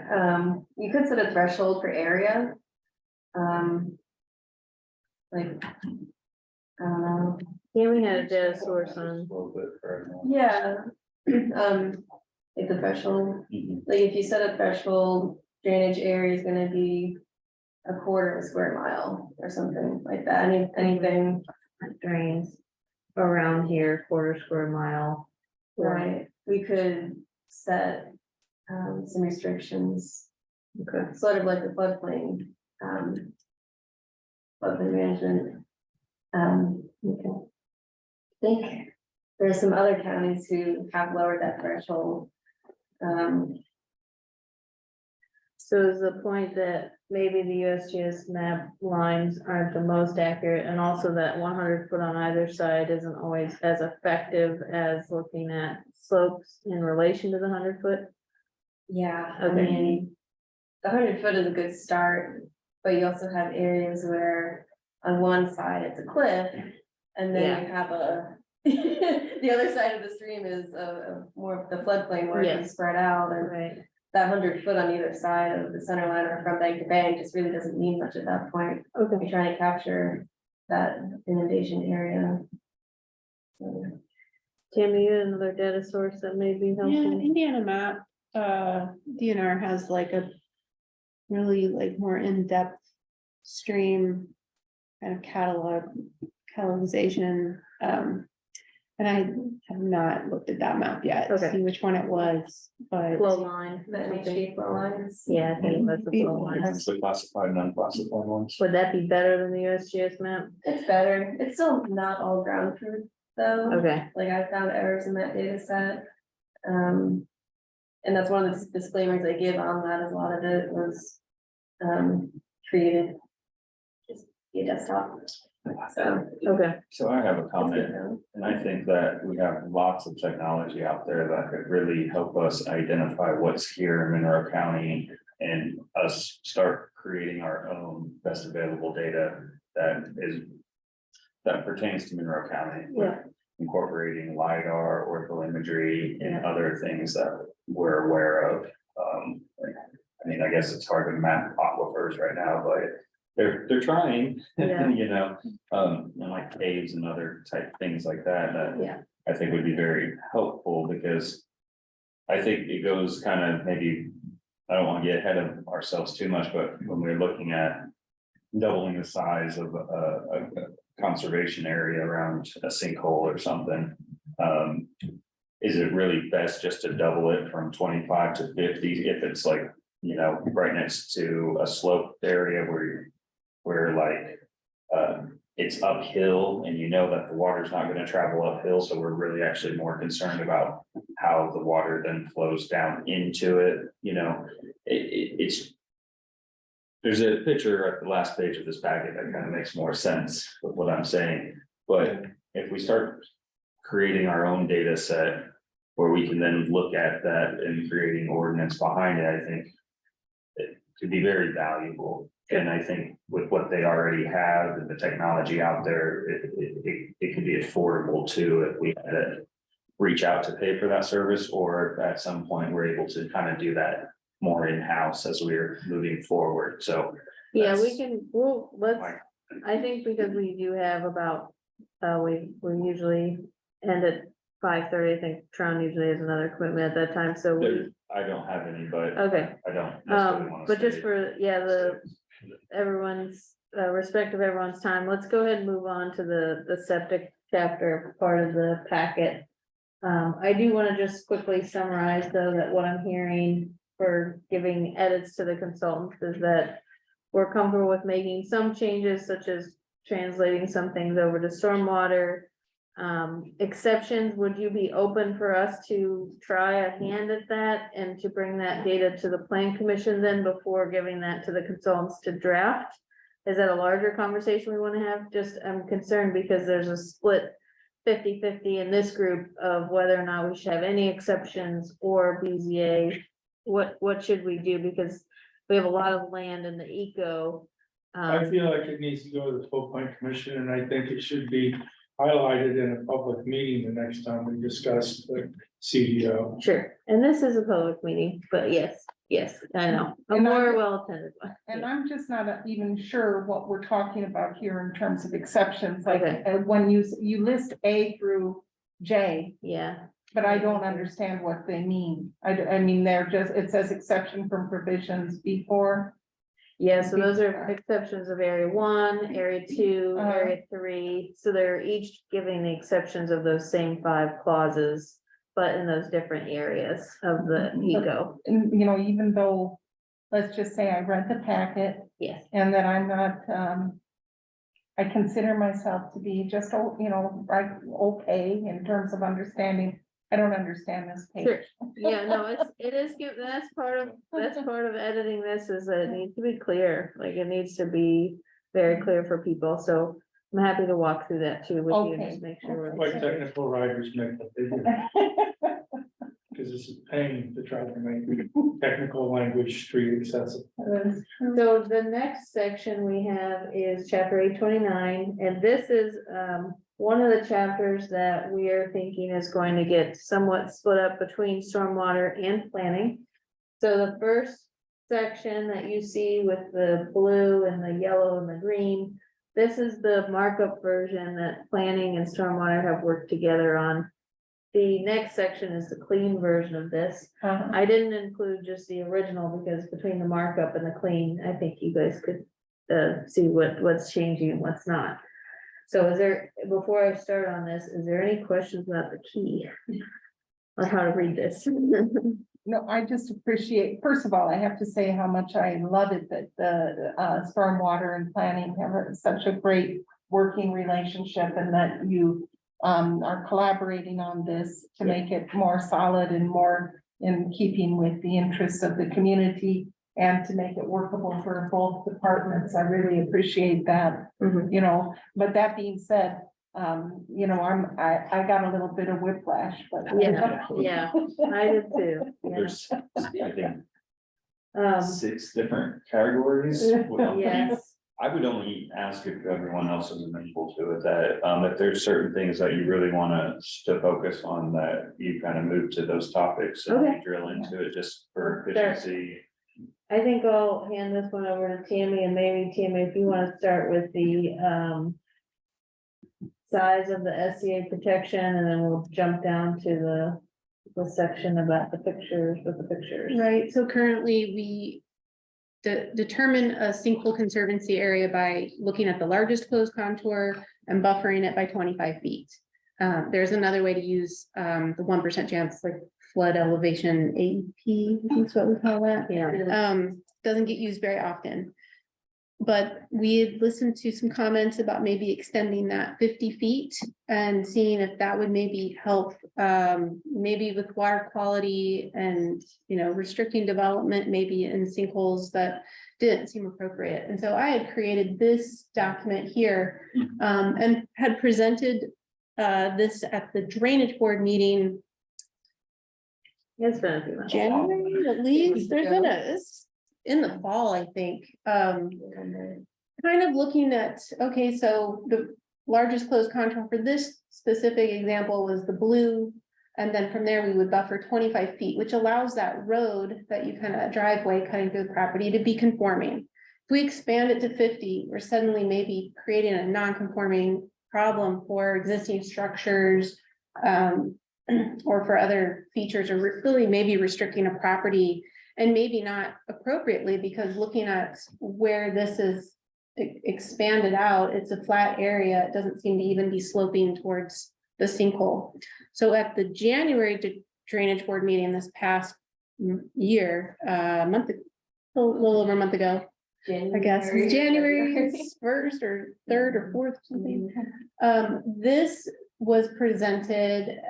You could set a threshold for area. Like, I don't know. Tammy had a data source on, Yeah. Like the threshold, like if you set a threshold, drainage area is gonna be a quarter of a square mile or something like that, anything, drains around here, quarter square mile. right? We could set some restrictions, Okay, sort of like the floodplain, floodplain management. okay, I think there's some other counties who have lowered that threshold. So is the point that maybe the USGS map lines aren't the most accurate, and also that 100 foot on either side isn't always as effective as looking at slopes in relation to the 100 foot? Yeah, I Okay. mean, the 100 foot is a good start, but you also have areas where on one side it's a cliff. And then you have the other side of the stream is more of the floodplain where it can Yes. spread out, and Right, that 100 foot on either side of the center line or from bank to bank just really doesn't mean much at that point. okay. You're trying to capture that inundation area. Tammy, you had another data source that may be Yeah, helpful? Indiana map, DNR has like a really like more in-depth stream kind of catalogization, and I have not looked at that map yet, to Okay. see which one it was, but. Flow line. The something. MHD flow lines. Yeah, I think it was the flow line. That's the classified and unclassified ones. Would that be better than the USGS map? It's better. It's still not all ground truth though. Okay, Like I found errors in that data set. And that's one of the disclaimers I give on that, is a lot of it was created just via desktop. So. okay, So I have a it's comment. good though. And I think that we have lots of technology out there that could really help us identify what's here in Monroe County. And us start creating our own best available data that pertains to Monroe County. with Yeah. Incorporating LiDAR, ortho imagery, and Yeah. other things that we're aware of. I mean, I guess it's hard to map aquifers right now, but they're trying, Yeah. you know, and like caves and other type things like that, yeah, I think would be very helpful, because I think it goes kind of maybe, I don't want to get ahead of ourselves too much, but when we're looking at doubling the size of a conservation area around a sinkhole or something, is it really best just to double it from 25 to 50 if it's like, you know, right next to a sloped area where like, it's uphill and you know that the water's not gonna travel uphill, so we're really actually more concerned about how the water then flows down into it, you know, it's. There's a picture at the last page of this packet that kind of makes more sense with what I'm saying, but if we start creating our own data set where we can then look at that and creating ordinance behind it, I think it could be very valuable. And I think with what they already have and the technology out there, it could be affordable too, if we had to reach out to pay for that service, or if at some point we're able to kind of do that more in-house as we're moving forward, so. yeah, we that's can, let's, my- I think because we do have about, we usually end at 5:30, I think Tron usually has another commitment at that time, so we, There- I don't have any, but okay. I don't necessarily want to. But just for, yeah, everyone's, respect of everyone's time, let's go ahead and move on to the septic chapter part of the packet. I do want to just quickly summarize though, that what I'm hearing for giving edits to the consultants is that we're comfortable with making some changes, such as translating some things over to stormwater. Exceptions, would you be open for us to try a hand at that and to bring that data to the plan commission then before giving that to the consultants to draft? Is that a larger conversation we want to have? Just, I'm concerned because there's a split 50-50 in this group of whether or not we should have any exceptions or BZA. What should we do? Because we have a lot of land in the eco. I feel like it needs to go to the full plan commission, and I think it should be highlighted in a public meeting the next time we discuss the CDO. Sure, and this is a public meeting, but yes, I know, a And more I'm- well attended one. And I'm just not even sure what we're talking about here in terms of exceptions, like, Okay. when you list A through J, Yeah, but I don't understand what they mean. I mean, they're just, it says exception from provisions before. yeah, so those are exceptions of area 1, area 2, Uh-huh. area 3, so they're each giving the exceptions of those same 5 clauses. But in those different areas of the eco, And, you know, even though, let's just say I read the packet yes, and that I'm not, I consider myself to be just, you know, right, okay in terms of understanding I don't understand this Sure. page. Yeah, no, it is good, that's part of editing this, is that it needs to be clear, like it needs to be very clear for people, so. I'm happy to walk through that too with you, and just Okay. make sure. Like we're technical writers make what they do. Cause it's a pain to try to make technical language street accessible. So the next section we have is chapter 829, and this is one of the chapters that we are thinking is going to get somewhat split up between stormwater and planning. So the first section that you see with the blue and the yellow and the green, this is the markup version that planning and stormwater have worked together on. The next section is the clean version of this. I didn't include just the original because between the markup and the clean, I think you guys could see what's changing and what's not. So is there, before I start on this, is there any questions about the key? On how to read this? No, I just appreciate, first of all, I have to say how much I love it that the stormwater and planning have such a great working relationship, and that you are collaborating on this to make it more solid and more in keeping with the interests of the community, and to make it workable for both departments. I really appreciate that, you know, but that being said, you know, I got a little bit of whiplash, but. Yeah, I did too. Yeah. There's, I think, Um, 6 different categories. yes, I would only ask if everyone else is amenable to it, that, if there's certain things that you really want us to focus on, that you kind of move to those topics and we Okay. drill into it just for Sure. efficiency. I think I'll hand this one over to Tammy, and maybe Tammy, if you want to start with the size of the SCA protection, and then we'll jump down to the section about the pictures with the pictures. Right, so currently we determine a sinkhole conservancy area by looking at the largest closed contour and buffering it by 25 feet. There's another way to use the 1% chance, like flood elevation AP, I think is what we call that. Yeah. Doesn't get used very often. But we had listened to some comments about maybe extending that 50 feet and seeing if that would maybe help, maybe with water quality and, you know, restricting development, maybe in sinkholes that didn't seem appropriate. And so I had created this document here, and had presented this at the drainage board meeting It's been a few months. January at least. There's been it's in the fall, I think. Kind of looking at, okay, so the largest closed contour for this specific example was the blue. And then from there, we would buffer 25 feet, which allows that road that you kind of driveway cutting through the property to be conforming. If we expand it to 50, we're suddenly maybe creating a non-conforming problem for existing structures, or for other features, or really maybe restricting a property, and maybe not appropriately, because looking at where this is expanded out, it's a flat area. It doesn't seem to even be sloping towards the sinkhole. So at the January drainage board meeting this past year, a little over a month ago, I guess it was January 1st or 3rd or 4th, something. This was presented,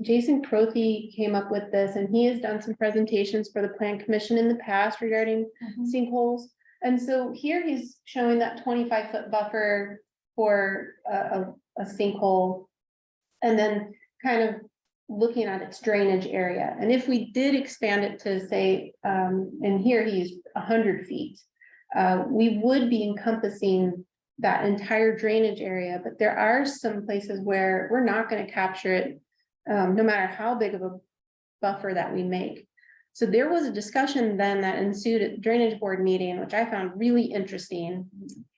Jason Crothy came up with this, and he has done some presentations for the Plan Commission in the past regarding sinkholes. And so here he's showing that 25-foot buffer for a sinkhole, and then kind of looking at its drainage area. And if we did expand it to say, and here he used 100 feet, we would be encompassing that entire drainage area, but there are some places where we're not going to capture it, no matter how big of a buffer that we make. So there was a discussion then that ensued at the drainage board meeting, which I found really interesting,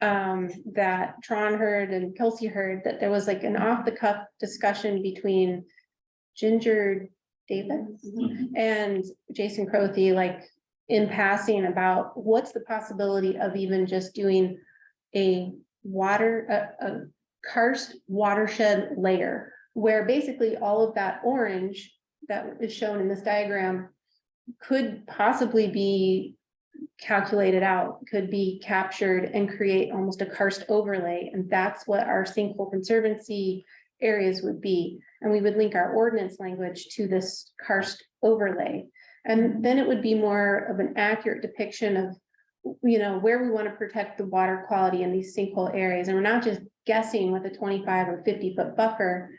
that Tron heard and Kelsey heard, that there was like an off-the-cuff discussion between Ginger Davis and Jason Crothy, like in passing, about what's the possibility of even just doing a karst watershed layer, where basically all of that orange that is shown in this diagram could possibly be calculated out, could be captured and create almost a karst overlay. And that's what our sinkhole conservancy areas would be. And we would link our ordinance language to this karst overlay. And then it would be more of an accurate depiction of, you know, where we want to protect the water quality in these sinkhole areas. And we're not just guessing with a 25 or 50-foot buffer.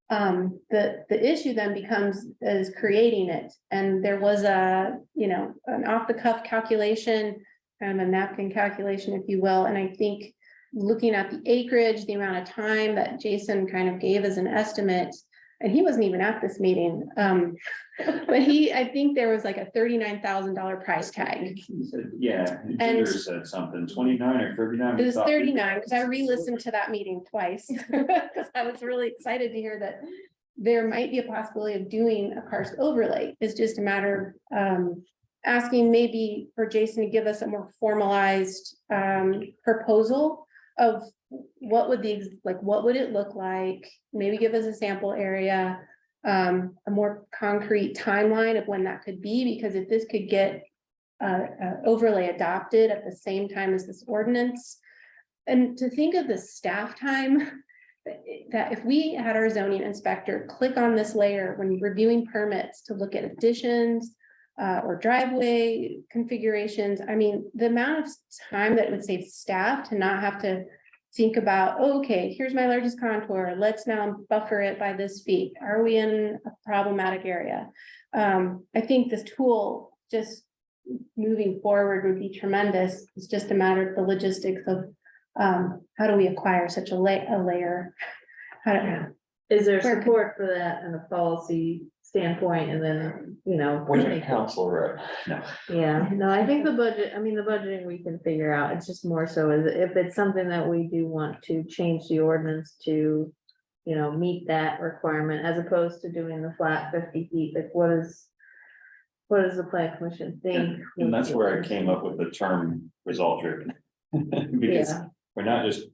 The issue then becomes is creating it. And there was a, you know, an off the cuff calculation, kind of a napkin calculation, if you will. And I think looking at the acreage, the amount of time that Jason kind of gave as an estimate, and he wasn't even at this meeting. But I think there was like a $39,000 price tag. He said, yeah, And- Peter said something, 29 or 39. It was 39, because I re-listened to that meeting twice, because I was really excited to hear that there might be a possibility of doing a karst overlay. It's just a matter of asking maybe for Jason to give us a more formalized proposal of what would what would it look like? Maybe give us a sample area, a more concrete timeline of when that could be, because if this could get overlay adopted at the same time as this ordinance. And to think of the staff time, that if we had our zoning inspector click on this layer when reviewing permits to look at additions or driveway configurations, I mean, the amount of time that it would save staff to not have to think about, oh, okay, here's my largest contour, let's now buffer it by this feet. Are we in a problematic area? I think this tool just moving forward would be tremendous. It's just a matter of the logistics of how do we acquire such a layer? I don't know. Is there Where could- support for that in a policy standpoint, and then, you know? Where's make your it- council rep? No. Yeah, no, I think the budget, I mean, the budgeting we can figure out. It's just more so is if it's something that we do want to change the ordinance to, you know, meet that requirement as opposed to doing the flat 50 feet, like what does the plan commission think? And that's where I came up with the term result driven. Because Yeah. we're not just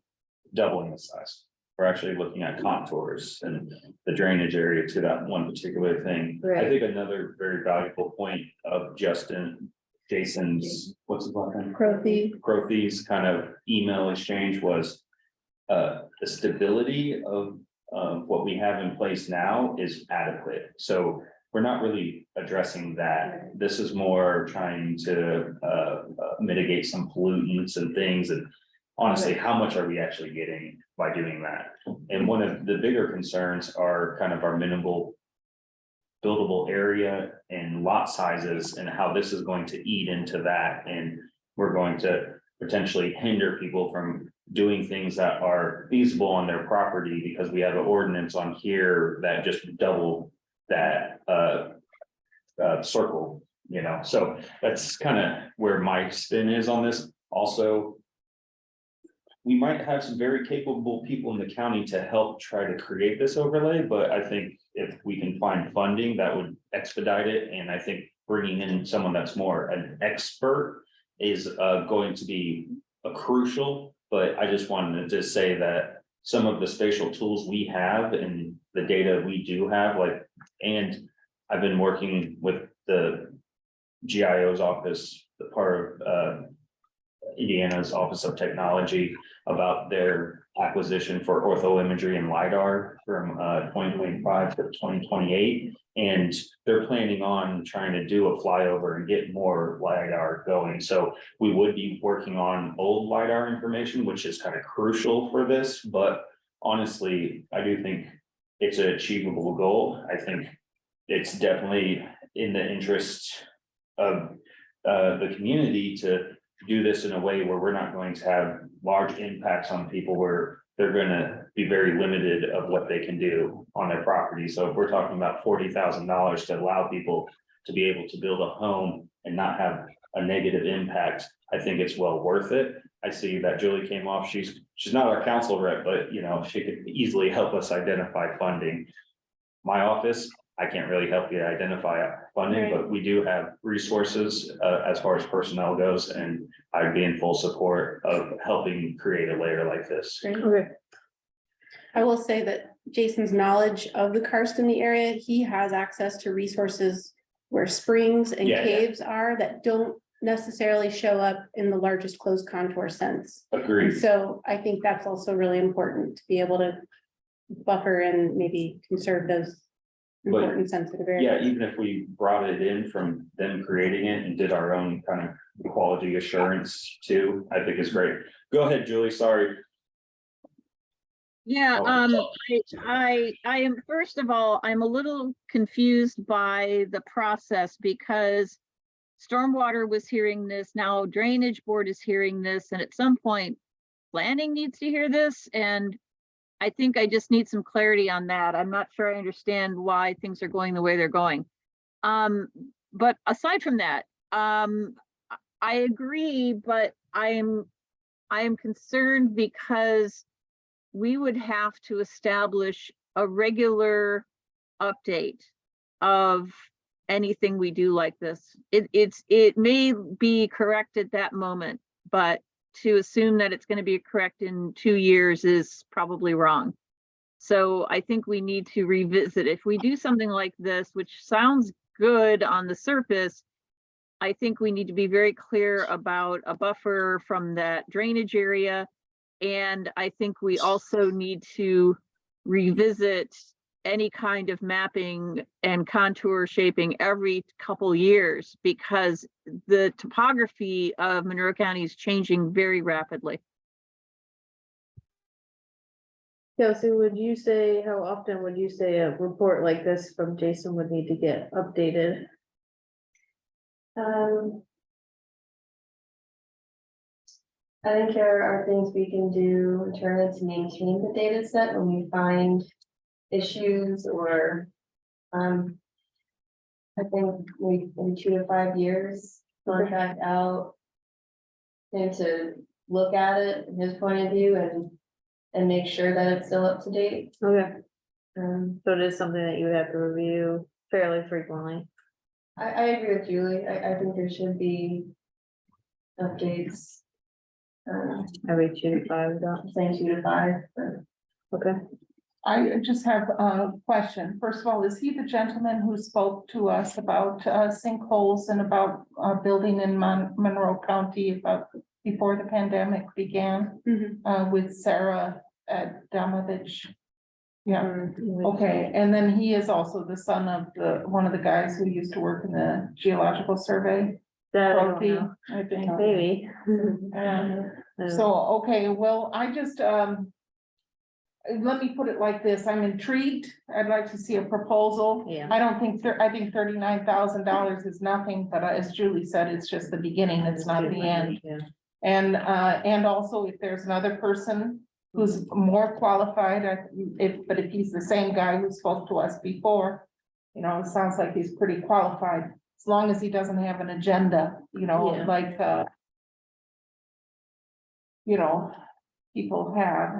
doubling the size. We're actually looking at contours and the drainage area to that one particular thing. I Right. think another very valuable point of Jason's, what's his last name? Crothy's kind of email exchange was the stability of what we have in place now is adequate. So we're not really addressing that. This is more trying to mitigate some pollutants and things. And honestly, how much are we actually getting by doing that? And one of the bigger concerns are kind of our minimal buildable area and lot sizes and how this is going to eat into that. And we're going to potentially hinder people from doing things that are feasible on their property because we have an ordinance on here that just double that circle, you know. So that's kind of where my spin is on this. Also, we might have some very capable people in the county to help try to create this overlay, but I think if we can find funding, that would expedite it. And I think bringing in someone that's more an expert is going to be a crucial, but I just wanted to say that some of the spatial tools we have and the data we do have, like, and I've been working with the GIO's office, the part of Indiana's Office of Technology about their acquisition for ortho imagery and LiDAR from 2025 to 2028. And they're planning on trying to do a flyover and get more LiDAR going. So we would be working on old LiDAR information, which is kind of crucial for this. But honestly, I do think it's an achievable goal. I think it's definitely in the interest of the community to do this in a way where we're not going to have large impacts on people where they're gonna be very limited of what they can do on their property. So if we're talking about $40,000 to allow people to be able to build a home and not have a negative impact, I think it's well worth it. I see that Julie came off. She's not our council rep, but you know, she could easily help us identify funding. My office, I can't really help you identify funding, Right. but we do have resources as far as personnel goes, and I'd be in full support of helping create a layer like this. Okay, I will say that Jason's knowledge of the karst in the area, he has access to resources where springs and Yeah, yeah. caves are that don't necessarily show up in the largest closed contour sense. And Agreed. so I think that's also really important to be able to buffer and maybe conserve those But, important sensitive areas. Yeah, even if we brought it in from them creating it and did our own kind of quality assurance too, I think is great. Go ahead, Julie, sorry. Yeah, Oh. I am, first of all, I'm a little confused by the process because Stormwater was hearing this, now Drainage Board is hearing this, and at some point, planning needs to hear this, and I think I just need some clarity on that. I'm not sure I understand why things are going the way they're going. But aside from that, I agree, but I am concerned because we would have to establish a regular update of anything we do like this. It may be correct at that moment, but to assume that it's going to be correct in 2 years is probably wrong. So I think we need to revisit. If we do something like this, which sounds good on the surface, I think we need to be very clear about a buffer from that drainage area. And I think we also need to revisit any kind of mapping and contour shaping every couple years because the topography of Monroe County is changing very rapidly. Kelsey, would you say, how often would you say a report like this from Jason would need to get updated? I think there are things we can do internally to maintain the data set when we find issues or, I think we, in 2 to 5 years, contract out him to look at it from his point of view and make sure that it's still up to date. Okay, Um, so it is something that you would have to review fairly frequently. I agree with Julie. I think there should be updates. Every 2 to 5, I'm saying 2 to 5, but okay. I just have a question. First of all, is he the gentleman who spoke to us about sinkholes and about building in Monroe County about before the pandemic began with Sarah Damovich? Yeah, okay. And then he is also the son of one of the guys who used to work in the Geological Survey. That I don't Trophy, know. I think. Maybe. So, okay, well, I just, let me put it like this, I'm intrigued, I'd like to see a proposal. Yeah. I don't think, I think $39,000 is nothing, but as Julie said, it's just the beginning, it's not the end. Yeah. And also if there's another person who's more qualified, but if he's the same guy who spoke to us before, you know, it sounds like he's pretty qualified, as long as he doesn't have an agenda, you know, Yeah. like, you know, people have.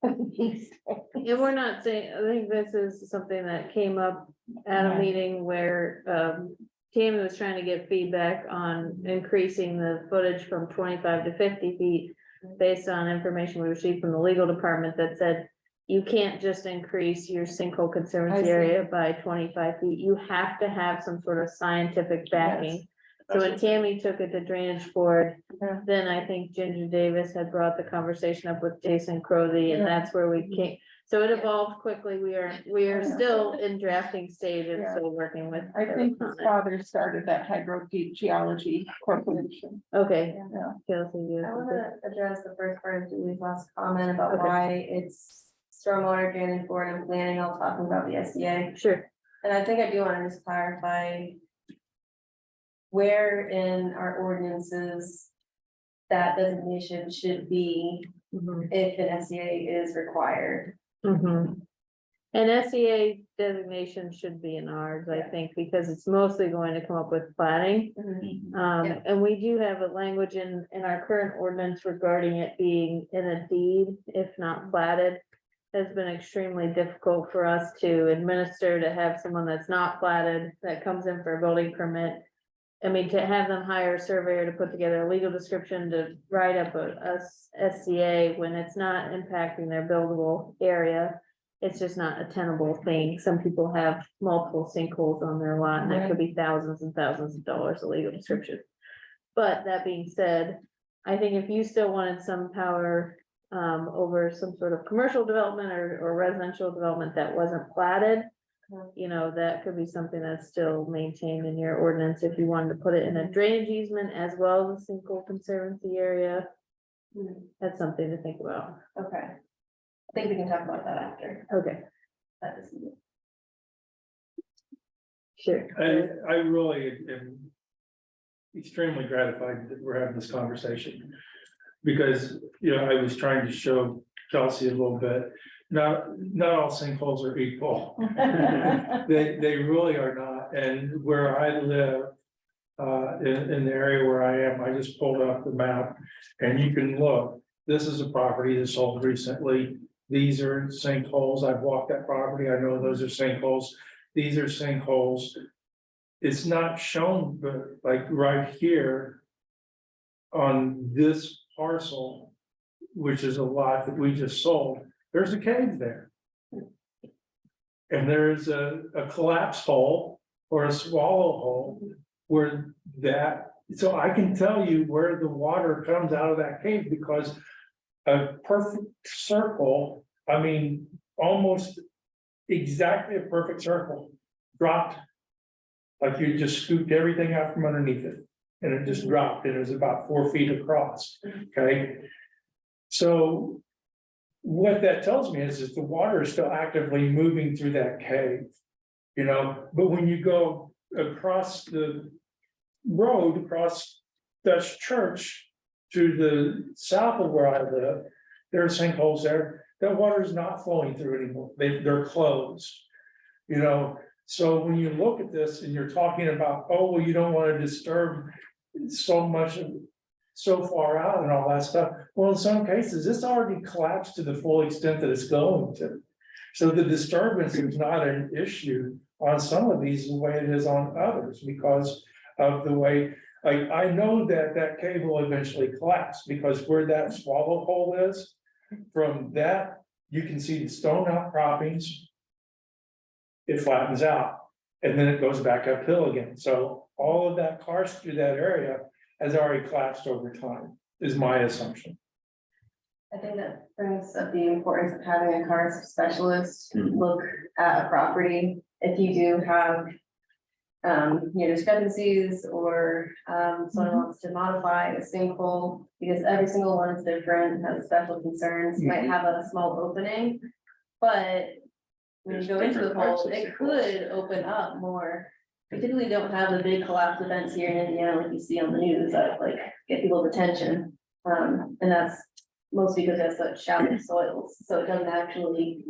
And we're not saying, I think this is something that came up at a Yeah. meeting where, Tammy was trying to get feedback on increasing the footage from 25 to 50 feet. Based on information we received from the legal department that said, you can't just increase your sinkhole I conservancy see. area by 25 feet, you have to have some sort of scientific backing. So when Tammy took it to Drainage Board, Yeah. then I think Ginger Davis had brought the conversation up with Jason Crothy, and Yeah. that's where we came. So it evolved quickly. We are Yeah. still in drafting stage and Yeah. still working with. I think his father started that hydrogeology corporation. Okay. Yeah. Kelsey, you I have want something? to address the first part of Julie's last comment about Okay. why it's stormwater drainage board and planning, all talking about the SCA. Sure. And I think I do want to just clarify where in our ordinances that designation should be Mhm. if an SCA is required. Mhm. An SEA designation should be in ours, I think, because it's mostly going to come up with planning. Yeah. And we do have a language in our current ordinance regarding it being in a deed, if not platted. Has been extremely difficult for us to administer, to have someone that's not platted, that comes in for a building permit. I mean, to have them hire a surveyor to put together a legal description to write up a SCA when it's not impacting their buildable area. It's just not a tenable thing. Some people have multiple sinkholes on their lot, and that could be thousands and thousands of dollars of legal description. But that being said, I think if you still wanted some power over some sort of commercial development or residential development that wasn't platted. You know, that could be something that's still maintained in your ordinance if you wanted to put it in a drainage easement as well as a sinkhole conservancy area. That's something to think about. Okay. I think we can talk about that after. Okay, That is- sure. I really am extremely gratified that we're having this conversation. Because, you know, I was trying to show Kelsey a little bit, not all sinkholes are equal. They really are not, and where I live. In the area where I am, I just pulled up the map and you can look, this is a property that sold recently. These are sinkholes. I've walked that property. I know those are sinkholes. These are sinkholes. It's not shown, but like right here. On this parcel, which is a lot that we just sold, there's a cave there. And there's a collapse hole or a swallow hole. Where that, so I can tell you where the water comes out of that cave because a perfect circle, I mean, almost exactly a perfect circle dropped. Like you just scooped everything out from underneath it and it just dropped. It was about 4 feet across, okay? So what that tells me is the water is still actively moving through that cave, you know, but when you go across the road across Dutch Church to the south of where I live, there are sinkholes there. That water is not flowing through anymore. They're closed. You know, so when you look at this and you're talking about, oh, well, you don't want to disturb so much so far out and all that stuff. Well, in some cases, this already collapsed to the full extent that it's going to. So the disturbance is not an issue on some of these the way it is on others because of the way, I know that cave will eventually collapse because where that swallow hole is, from that, you can see the stone outcroppings. It flattens out and then it goes back uphill again. So all of that karst through that area has already collapsed over time, is my assumption. I think that brings up the importance of having a karst specialist look at a property. If you do have discrepancies or someone wants to modify a sinkhole, because every single one is different, has special concerns, might have a small opening. But when you There's go into the different types hole, of it sinkholes. could open up more. We typically don't have the big collapse events here in Indiana like you see on the news that like get people's attention. And that's mostly because it's such shallow soils, so it doesn't actually,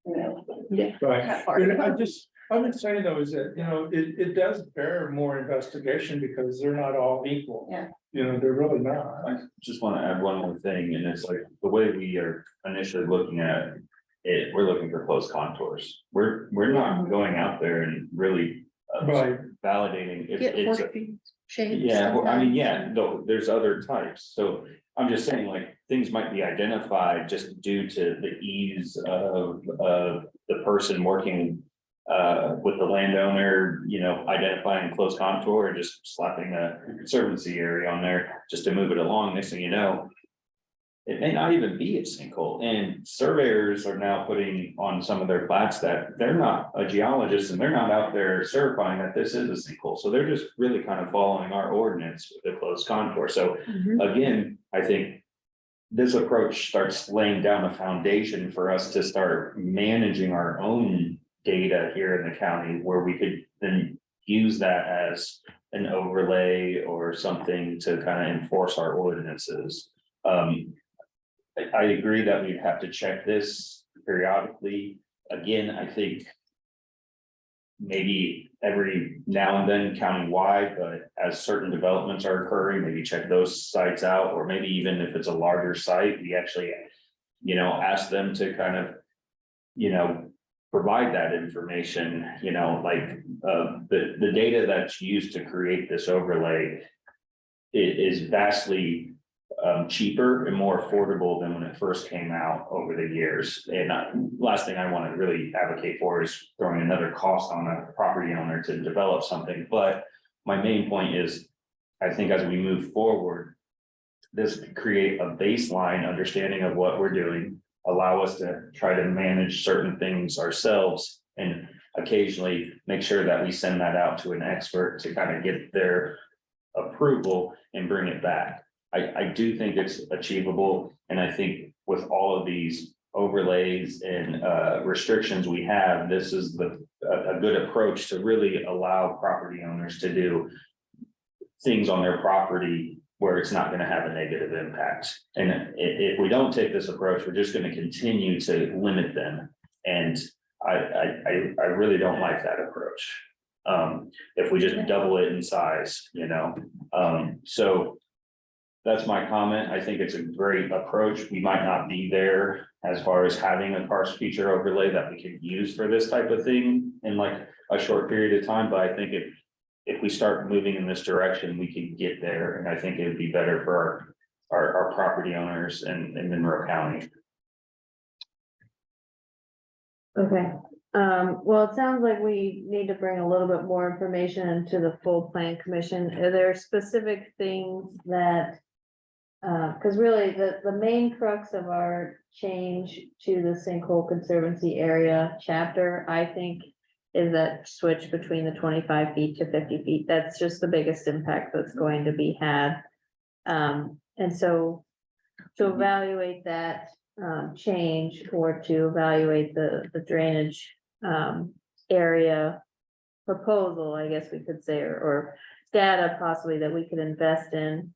Right. have part. And I'm just saying though, is that, you know, it does bear more investigation because they're not all equal. Yeah. You know, they're really not. I just want to add one more thing, and it's like the way we are initially looking at it, we're looking for close contours. We're not going out there and really Right. validating if Get it's. 40 feet shade. Yeah, well, I mean, sometimes. yeah, no, there's other types, so I'm just saying, like, things might be identified just due to the ease of the person working. With the landowner, you know, identifying close contour and just slapping a conservancy area on there just to move it along. Next thing you know. It may not even be a sinkhole, and surveyors are now putting on some of their plats that they're not a geologist and they're not out there certifying that this is a sinkhole. So they're just really kind of following our ordinance with a close contour. So again, I think. This approach starts laying down the foundation for us to start managing our own data here in the county where we could then use that as an overlay or something to kind of enforce our ordinances. I agree that we'd have to check this periodically. Again, I think maybe every now and then countywide, but as certain developments are occurring, maybe check those sites out, or maybe even if it's a larger site, we actually, you know, ask them to kind of, you know, provide that information, you know, like the data that's used to create this overlay is vastly cheaper and more affordable than when it first came out over the years. And last thing I want to really advocate for is throwing another cost on a property owner to develop something. But my main point is, I think as we move forward, this could create a baseline understanding of what we're doing, allow us to try to manage certain things ourselves, and occasionally make sure that we send that out to an expert to kind of get their approval and bring it back. I do think it's achievable, and I think with all of these overlays and restrictions we have, this is a good approach to really allow property owners to do things on their property where it's not gonna have a negative impact. And if we don't take this approach, we're just gonna continue to limit them. And I really don't like that approach. If we just double it in size, you know, so that's my comment. I think it's a great approach. We might not be there as far as having a karst feature overlay that we could use for this type of thing in like a short period of time, but I think if we start moving in this direction, we can get there, and I think it would be better for our property owners in Monroe County. Okay, well, it sounds like we need to bring a little bit more information into the full plan commission. Are there specific things that? Cause really the main crux of our change to the sinkhole conservancy area chapter, I think, is that switch between the 25 feet to 50 feet. That's just the biggest impact that's going to be had. And so to evaluate that change, or to evaluate the drainage area proposal, I guess we could say, or data possibly that we could invest in.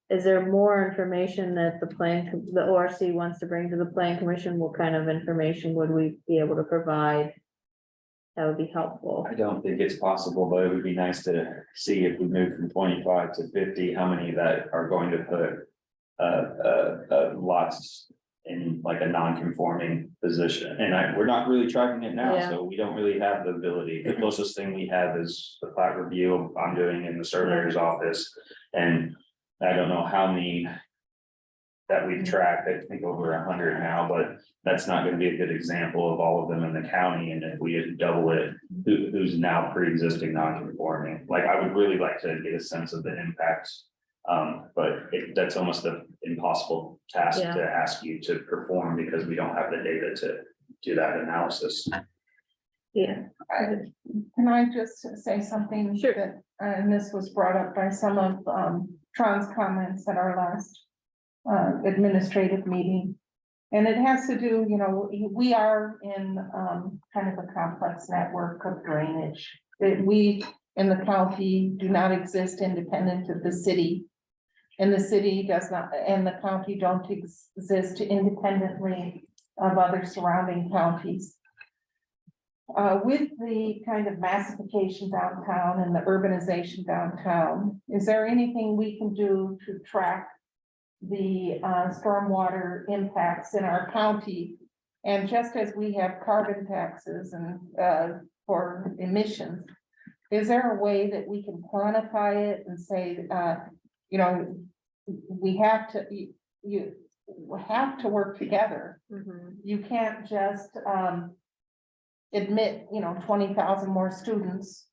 Is there more information that the ORC wants to bring to the plan commission? What kind of information would we be able to provide? That would be helpful. I don't think it's possible, but it would be nice to see if we move from 25 to 50, how many that are going to put lots in like a non-conforming position. And we're not really tracking it now, Yeah. so we don't really have the ability. The closest thing we have is the plat review I'm doing in the surveyor's office. And I don't know how many that we've tracked, I think over 100 now, but that's not gonna be a good example of all of them in the county. And if we double it, who's now pre-existing non-conforming, like I would really like to get a sense of the impact. But that's almost an impossible task Yeah. to ask you to perform because we don't have the data to do that analysis. Yeah. Can I just say something? Sure. That, and this was brought up by some of Tron's comments at our last administrative meeting. And it has to do, you know, we are in kind of a complex network of drainage. That we in the county do not exist independent of the city. And the city does not, and the county don't exist independently of other surrounding counties. With the kind of massification downtown and the urbanization downtown, is there anything we can do to track the stormwater impacts in our county? And just as we have carbon taxes and for emissions, is there a way that we can quantify it and say, you know, we have to, you have to work together. Mhm. You can't just admit, you know, 20,000 more students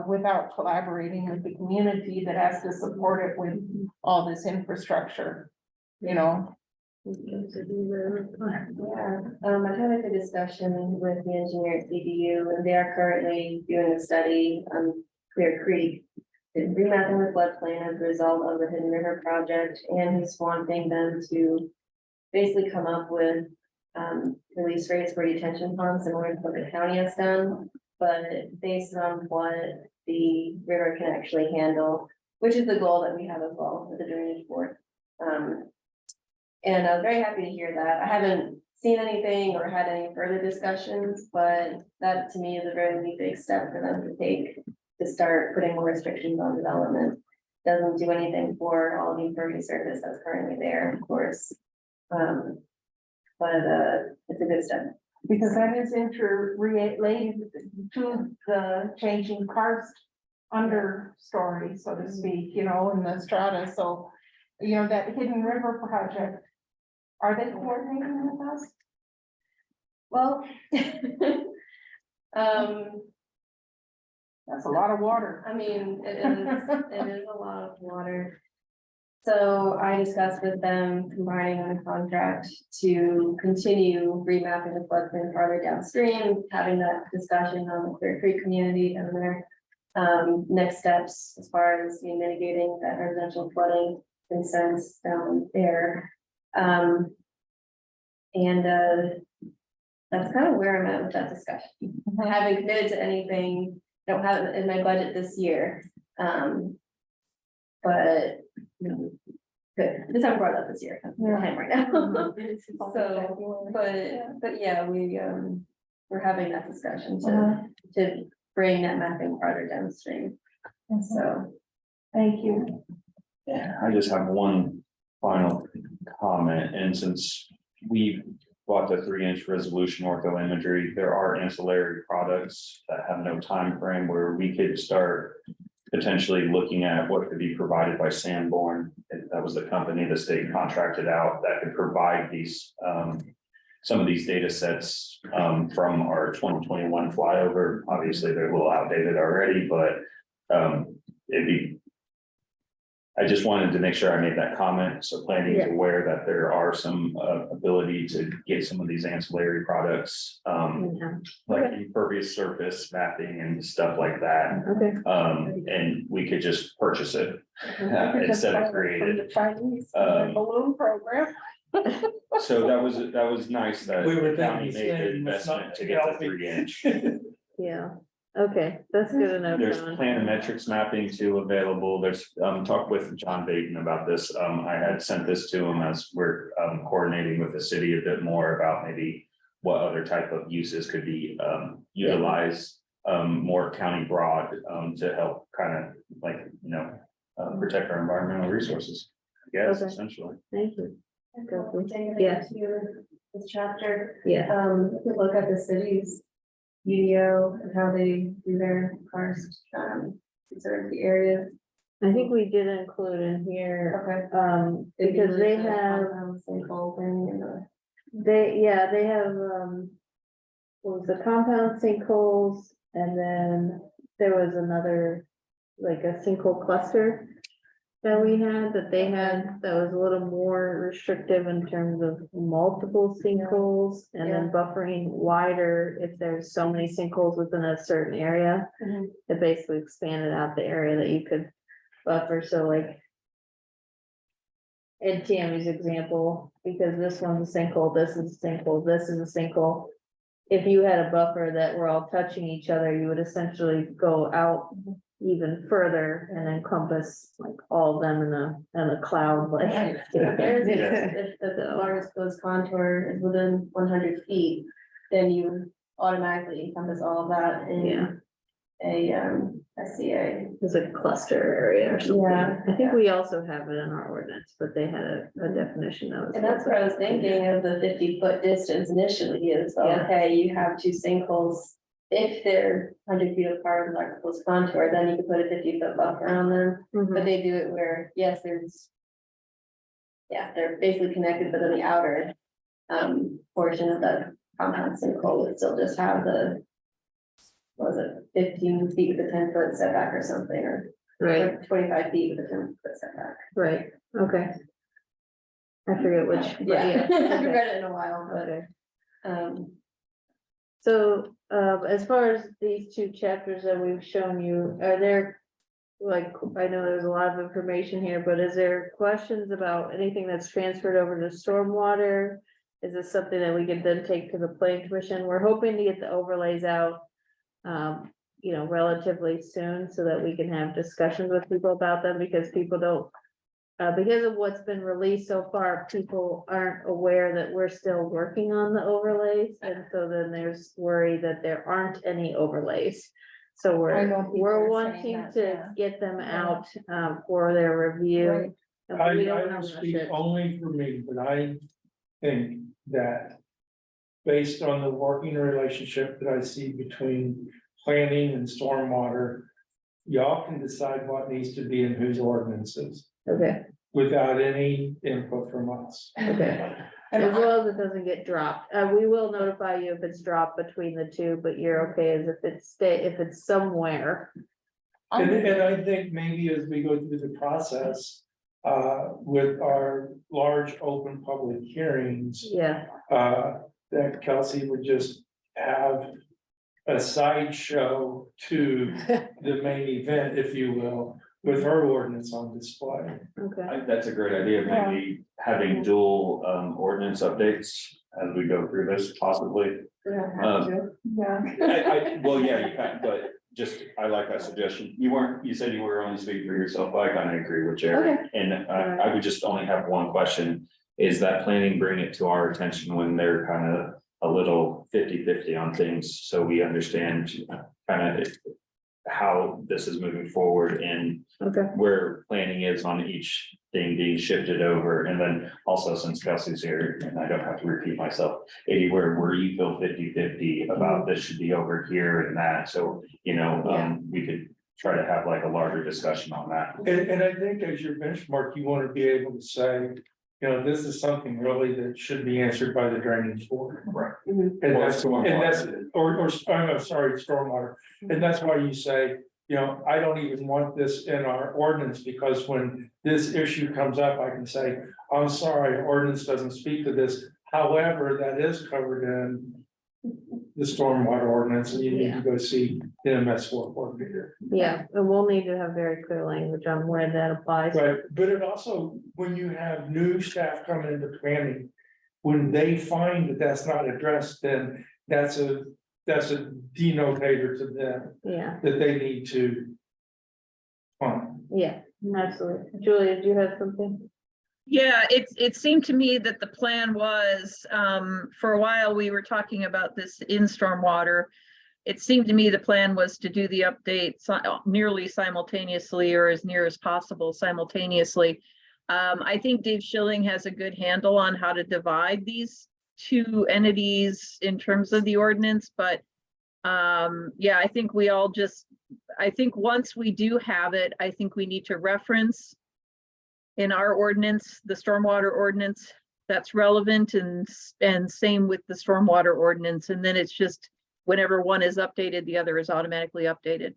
without collaborating with the community that has to support it with all this infrastructure, you know? Yeah, I had a discussion with the engineer at CDU, and they are currently doing a study on Clear Creek. Remapping the floodplain as a result of the Hidden River project, and he's wanting them to basically come up with release rates for detention ponds similar to what the county has done, but based on what the river can actually handle, which is the goal that we have as well with the drainage board. And I'm very happy to hear that. I haven't seen anything or had any further discussions, but that to me is a very big step for them to take to start putting more restrictions on development. Doesn't do anything for all the impervious surface that's currently there, of course. But it's a good step. Because that is interrelated to the changing karst understory, so to speak, you know, in the strata. So, you know, that Hidden River project, are they coordinating with us? Well, That's a lot of water. I mean, it is a lot of water. So I discussed with them combining on a contract to continue remapping the floodplain farther downstream, having that discussion on the Clear Creek community and their next steps as far as mitigating that residential flooding concerns down there. That's kind of where I'm at with that discussion. I haven't committed to anything, don't have it in my budget this year. But good, this time brought up this year, I'm behind right now. So, but yeah, we're having that discussion to bring that mapping farther downstream. So, thank you. Yeah, I just have one final comment, and since we bought the 3-inch resolution ortho imagery, there are ancillary products that have no time frame where we could start potentially looking at what could be provided by Sanborn. If that was the company the state contracted out that could provide these, some of these data sets from our 2021 flyover. Obviously, they're a little outdated already, but it'd be, I just wanted to make sure I made that comment, so planning is aware that there are some ability to get some of these ancillary products, like impervious surface mapping and stuff like that. Okay. And we could just purchase it instead of create it. Balloon program. So that was nice that We were the county thinking made the same, it's not investment to get the healthy. 3-inch. Yeah, okay, that's good enough. There's John. planimetrics mapping too available. There's, talked with John Baton about this. I had sent this to him as we're coordinating with the city a bit more about maybe what other type of uses could be utilized more county broad to help kind of like, protect our environmental resources. Yes, Okay. essentially. Thank you. Yeah. This chapter, Yeah, we could look at the cities. UDO and how they do their karst, conserve the areas. I think we did include in here, Okay. because they have, Sinkhole thing and they have, what was the compound sinkholes, and then there was another, like a sinkhole cluster that we had, that they had, that was a little more restrictive in terms of multiple sinkholes, and then buffering wider if there's so many sinkholes within a certain area. It basically expanded out the area that you could buffer, so like in Tammy's example, because this one's a sinkhole, this is a sinkhole, this is a sinkhole. If you had a buffer that were all touching each other, you would essentially go out even further and encompass like all of them in a cloud, like. if the largest goes contour is within 100 feet, then you automatically encompass all of that Yeah. in a SCA. There's a cluster area or something. Yeah. I think we also have it in our ordinance, but they had a definition that was. And that's what I was thinking of the 50-foot distance initially is, Yeah. okay, you have two sinkholes. If they're 100 feet apart and like close contour, then you could put a 50-foot buffer on them, but Mhm. they do it where, yes, there's. Yeah, they're basically connected, but then the outer portion of the compound sinkhole would still just have the. What was it, 15 feet with a 10-foot setback or something, or Right, 25 feet with a 10-foot setback. right, okay. I forget which. but Yeah, I haven't okay, read it in a while, but okay. um, So, as far as these two chapters that we've shown you, are there, like, I know there's a lot of information here, but is there questions about anything that's transferred over to stormwater? Is this something that we could then take to the planning commission? We're hoping to get the overlays out, relatively soon so that we can have discussions with people about them, because people don't. Because of what's been released so far, people aren't aware that we're still working on the overlays, and so then there's worry that there aren't any overlays. So I know people we're are saying wanting that, to yeah. get them out, for their review. and we don't I wanna will rush speak it. only for me, but I think that. Based on the working relationship that I see between planning and stormwater. Y'all can decide what needs to be in whose ordinances Okay, without any input from us. okay, as well as it doesn't get dropped, we will notify you if it's dropped between the two, but you're okay as if it's somewhere. And I think maybe as we go through the process, with our large open public hearings, Yeah, that Kelsey would just have a sideshow to the main event, if you will, with her ordinance on display. okay, That's a great idea, maybe having dual ordinance updates as we go through this possibly. We don't have to. Yeah. Well, yeah, you can, but just, I like that suggestion. You said you were only speaking for yourself, but I kind of agree with Jerry. Okay. And I would just only have one question. Is that planning bring it to our attention when they're kind of a little 50-50 on things, so we understand kind of how this is moving forward and okay, where planning is on each thing being shifted over, and then also since Kelsey's here, and I don't have to repeat myself, where you feel 50-50 about this should be over here and that, so, you know, we could try to have like a larger discussion on that. And I think as your benchmark, you want to be able to say, you know, this is something really that should be answered by the drainage board. Right. And Or that's, I'm sorry, stormwater, and that's why you say, you know, I don't even want this in our ordinance, because when this issue comes up, I can say, I'm sorry, ordinance doesn't speak to this. However, that is covered in the stormwater ordinance, and you need to go see the MS4 coordinator. yeah, and we'll need to have very clear language on where that applies. Right, but it also, when you have new staff coming into planning, when they find that that's not addressed, then that's a denotator to them Yeah, that they need to find. yeah, absolutely. Julia, do you have something? Yeah, it seemed to me that the plan was, for a while, we were talking about this in stormwater. It seemed to me the plan was to do the update nearly simultaneously, or as near as possible simultaneously. I think Dave Schilling has a good handle on how to divide these two entities in terms of the ordinance, but yeah, I think we all I think once we do have it, I think we need to reference in our ordinance, the stormwater ordinance that's relevant, and same with the stormwater ordinance. And then it's just whenever one is updated, the other is automatically updated.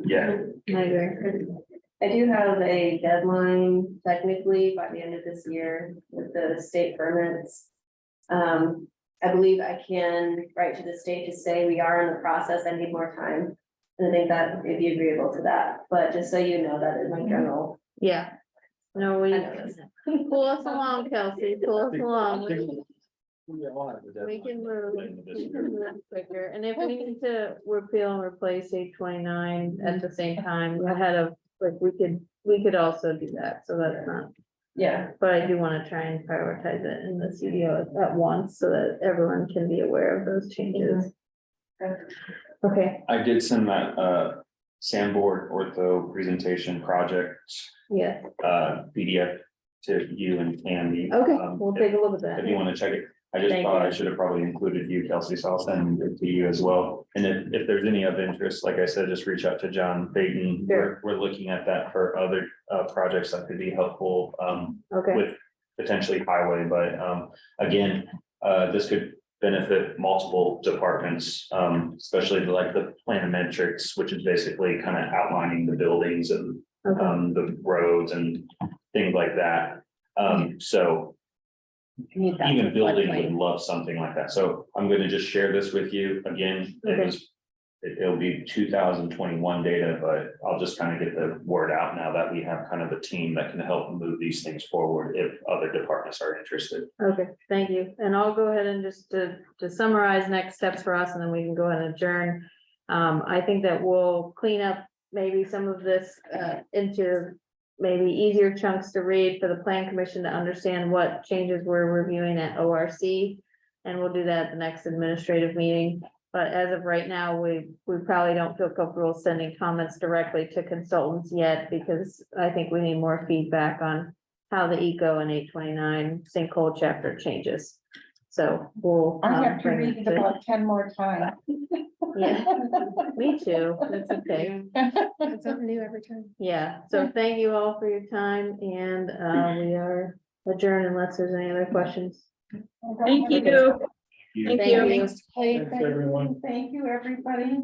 Yeah. I agree. I do have a deadline technically by the end of this year with the state permits. I believe I can write to the state to say we are in the process, I need more time. And I think that would be agreeable to that, but just so you know, that is my general. Yeah. No, I know this. pull us along, Kelsey, pull us along. We can move quicker, and if we need to repeal and replace 829 at the same time ahead of, like, we could also do that, so that's not. Yeah, But I do want to try and prioritize it in the CDO at once, so that everyone can be aware of those changes. Okay, I did send that Sandboard ortho presentation project yeah, PDF to you and Candy. okay, we'll take a look at that. If you want to check it, I just Thank thought I you. should have probably included you, Kelsey, so I'll send it to you as well. And if there's any of interest, like I said, just reach out to John Payton. Sure. We're looking at that for other projects that could be helpful Okay, with potentially highway, but again, this could benefit multiple departments, especially like the planimetrics, which is basically kind of outlining the buildings and okay, the roads and things like that. So Need that even for building would floodplain. love something like that. So I'm gonna just share this with you again. Okay. It'll be 2021 data, but I'll just kind of get the word out now that we have kind of a team that can help move these things forward if other departments are interested. okay, thank you. And I'll go ahead and just to summarize next steps for us, and then we can go ahead and adjourn. I think that we'll clean up maybe some of this into maybe easier chunks to read for the plan commission to understand what changes we're reviewing at ORC. And we'll do that at the next administrative meeting. But as of right now, we probably don't feel comfortable sending comments directly to consultants yet, because I think we need more feedback on how the eco and 829 sinkhole chapter changes. So we'll. I have to bring read it it to- about 10 more times. Yeah, me too. It's okay. It's something new every time. Yeah, so thank you all for your time, and we are adjourned unless there's any other questions. Thank you. Thank you. Thanks, Thanks, everyone. Thank you, everybody.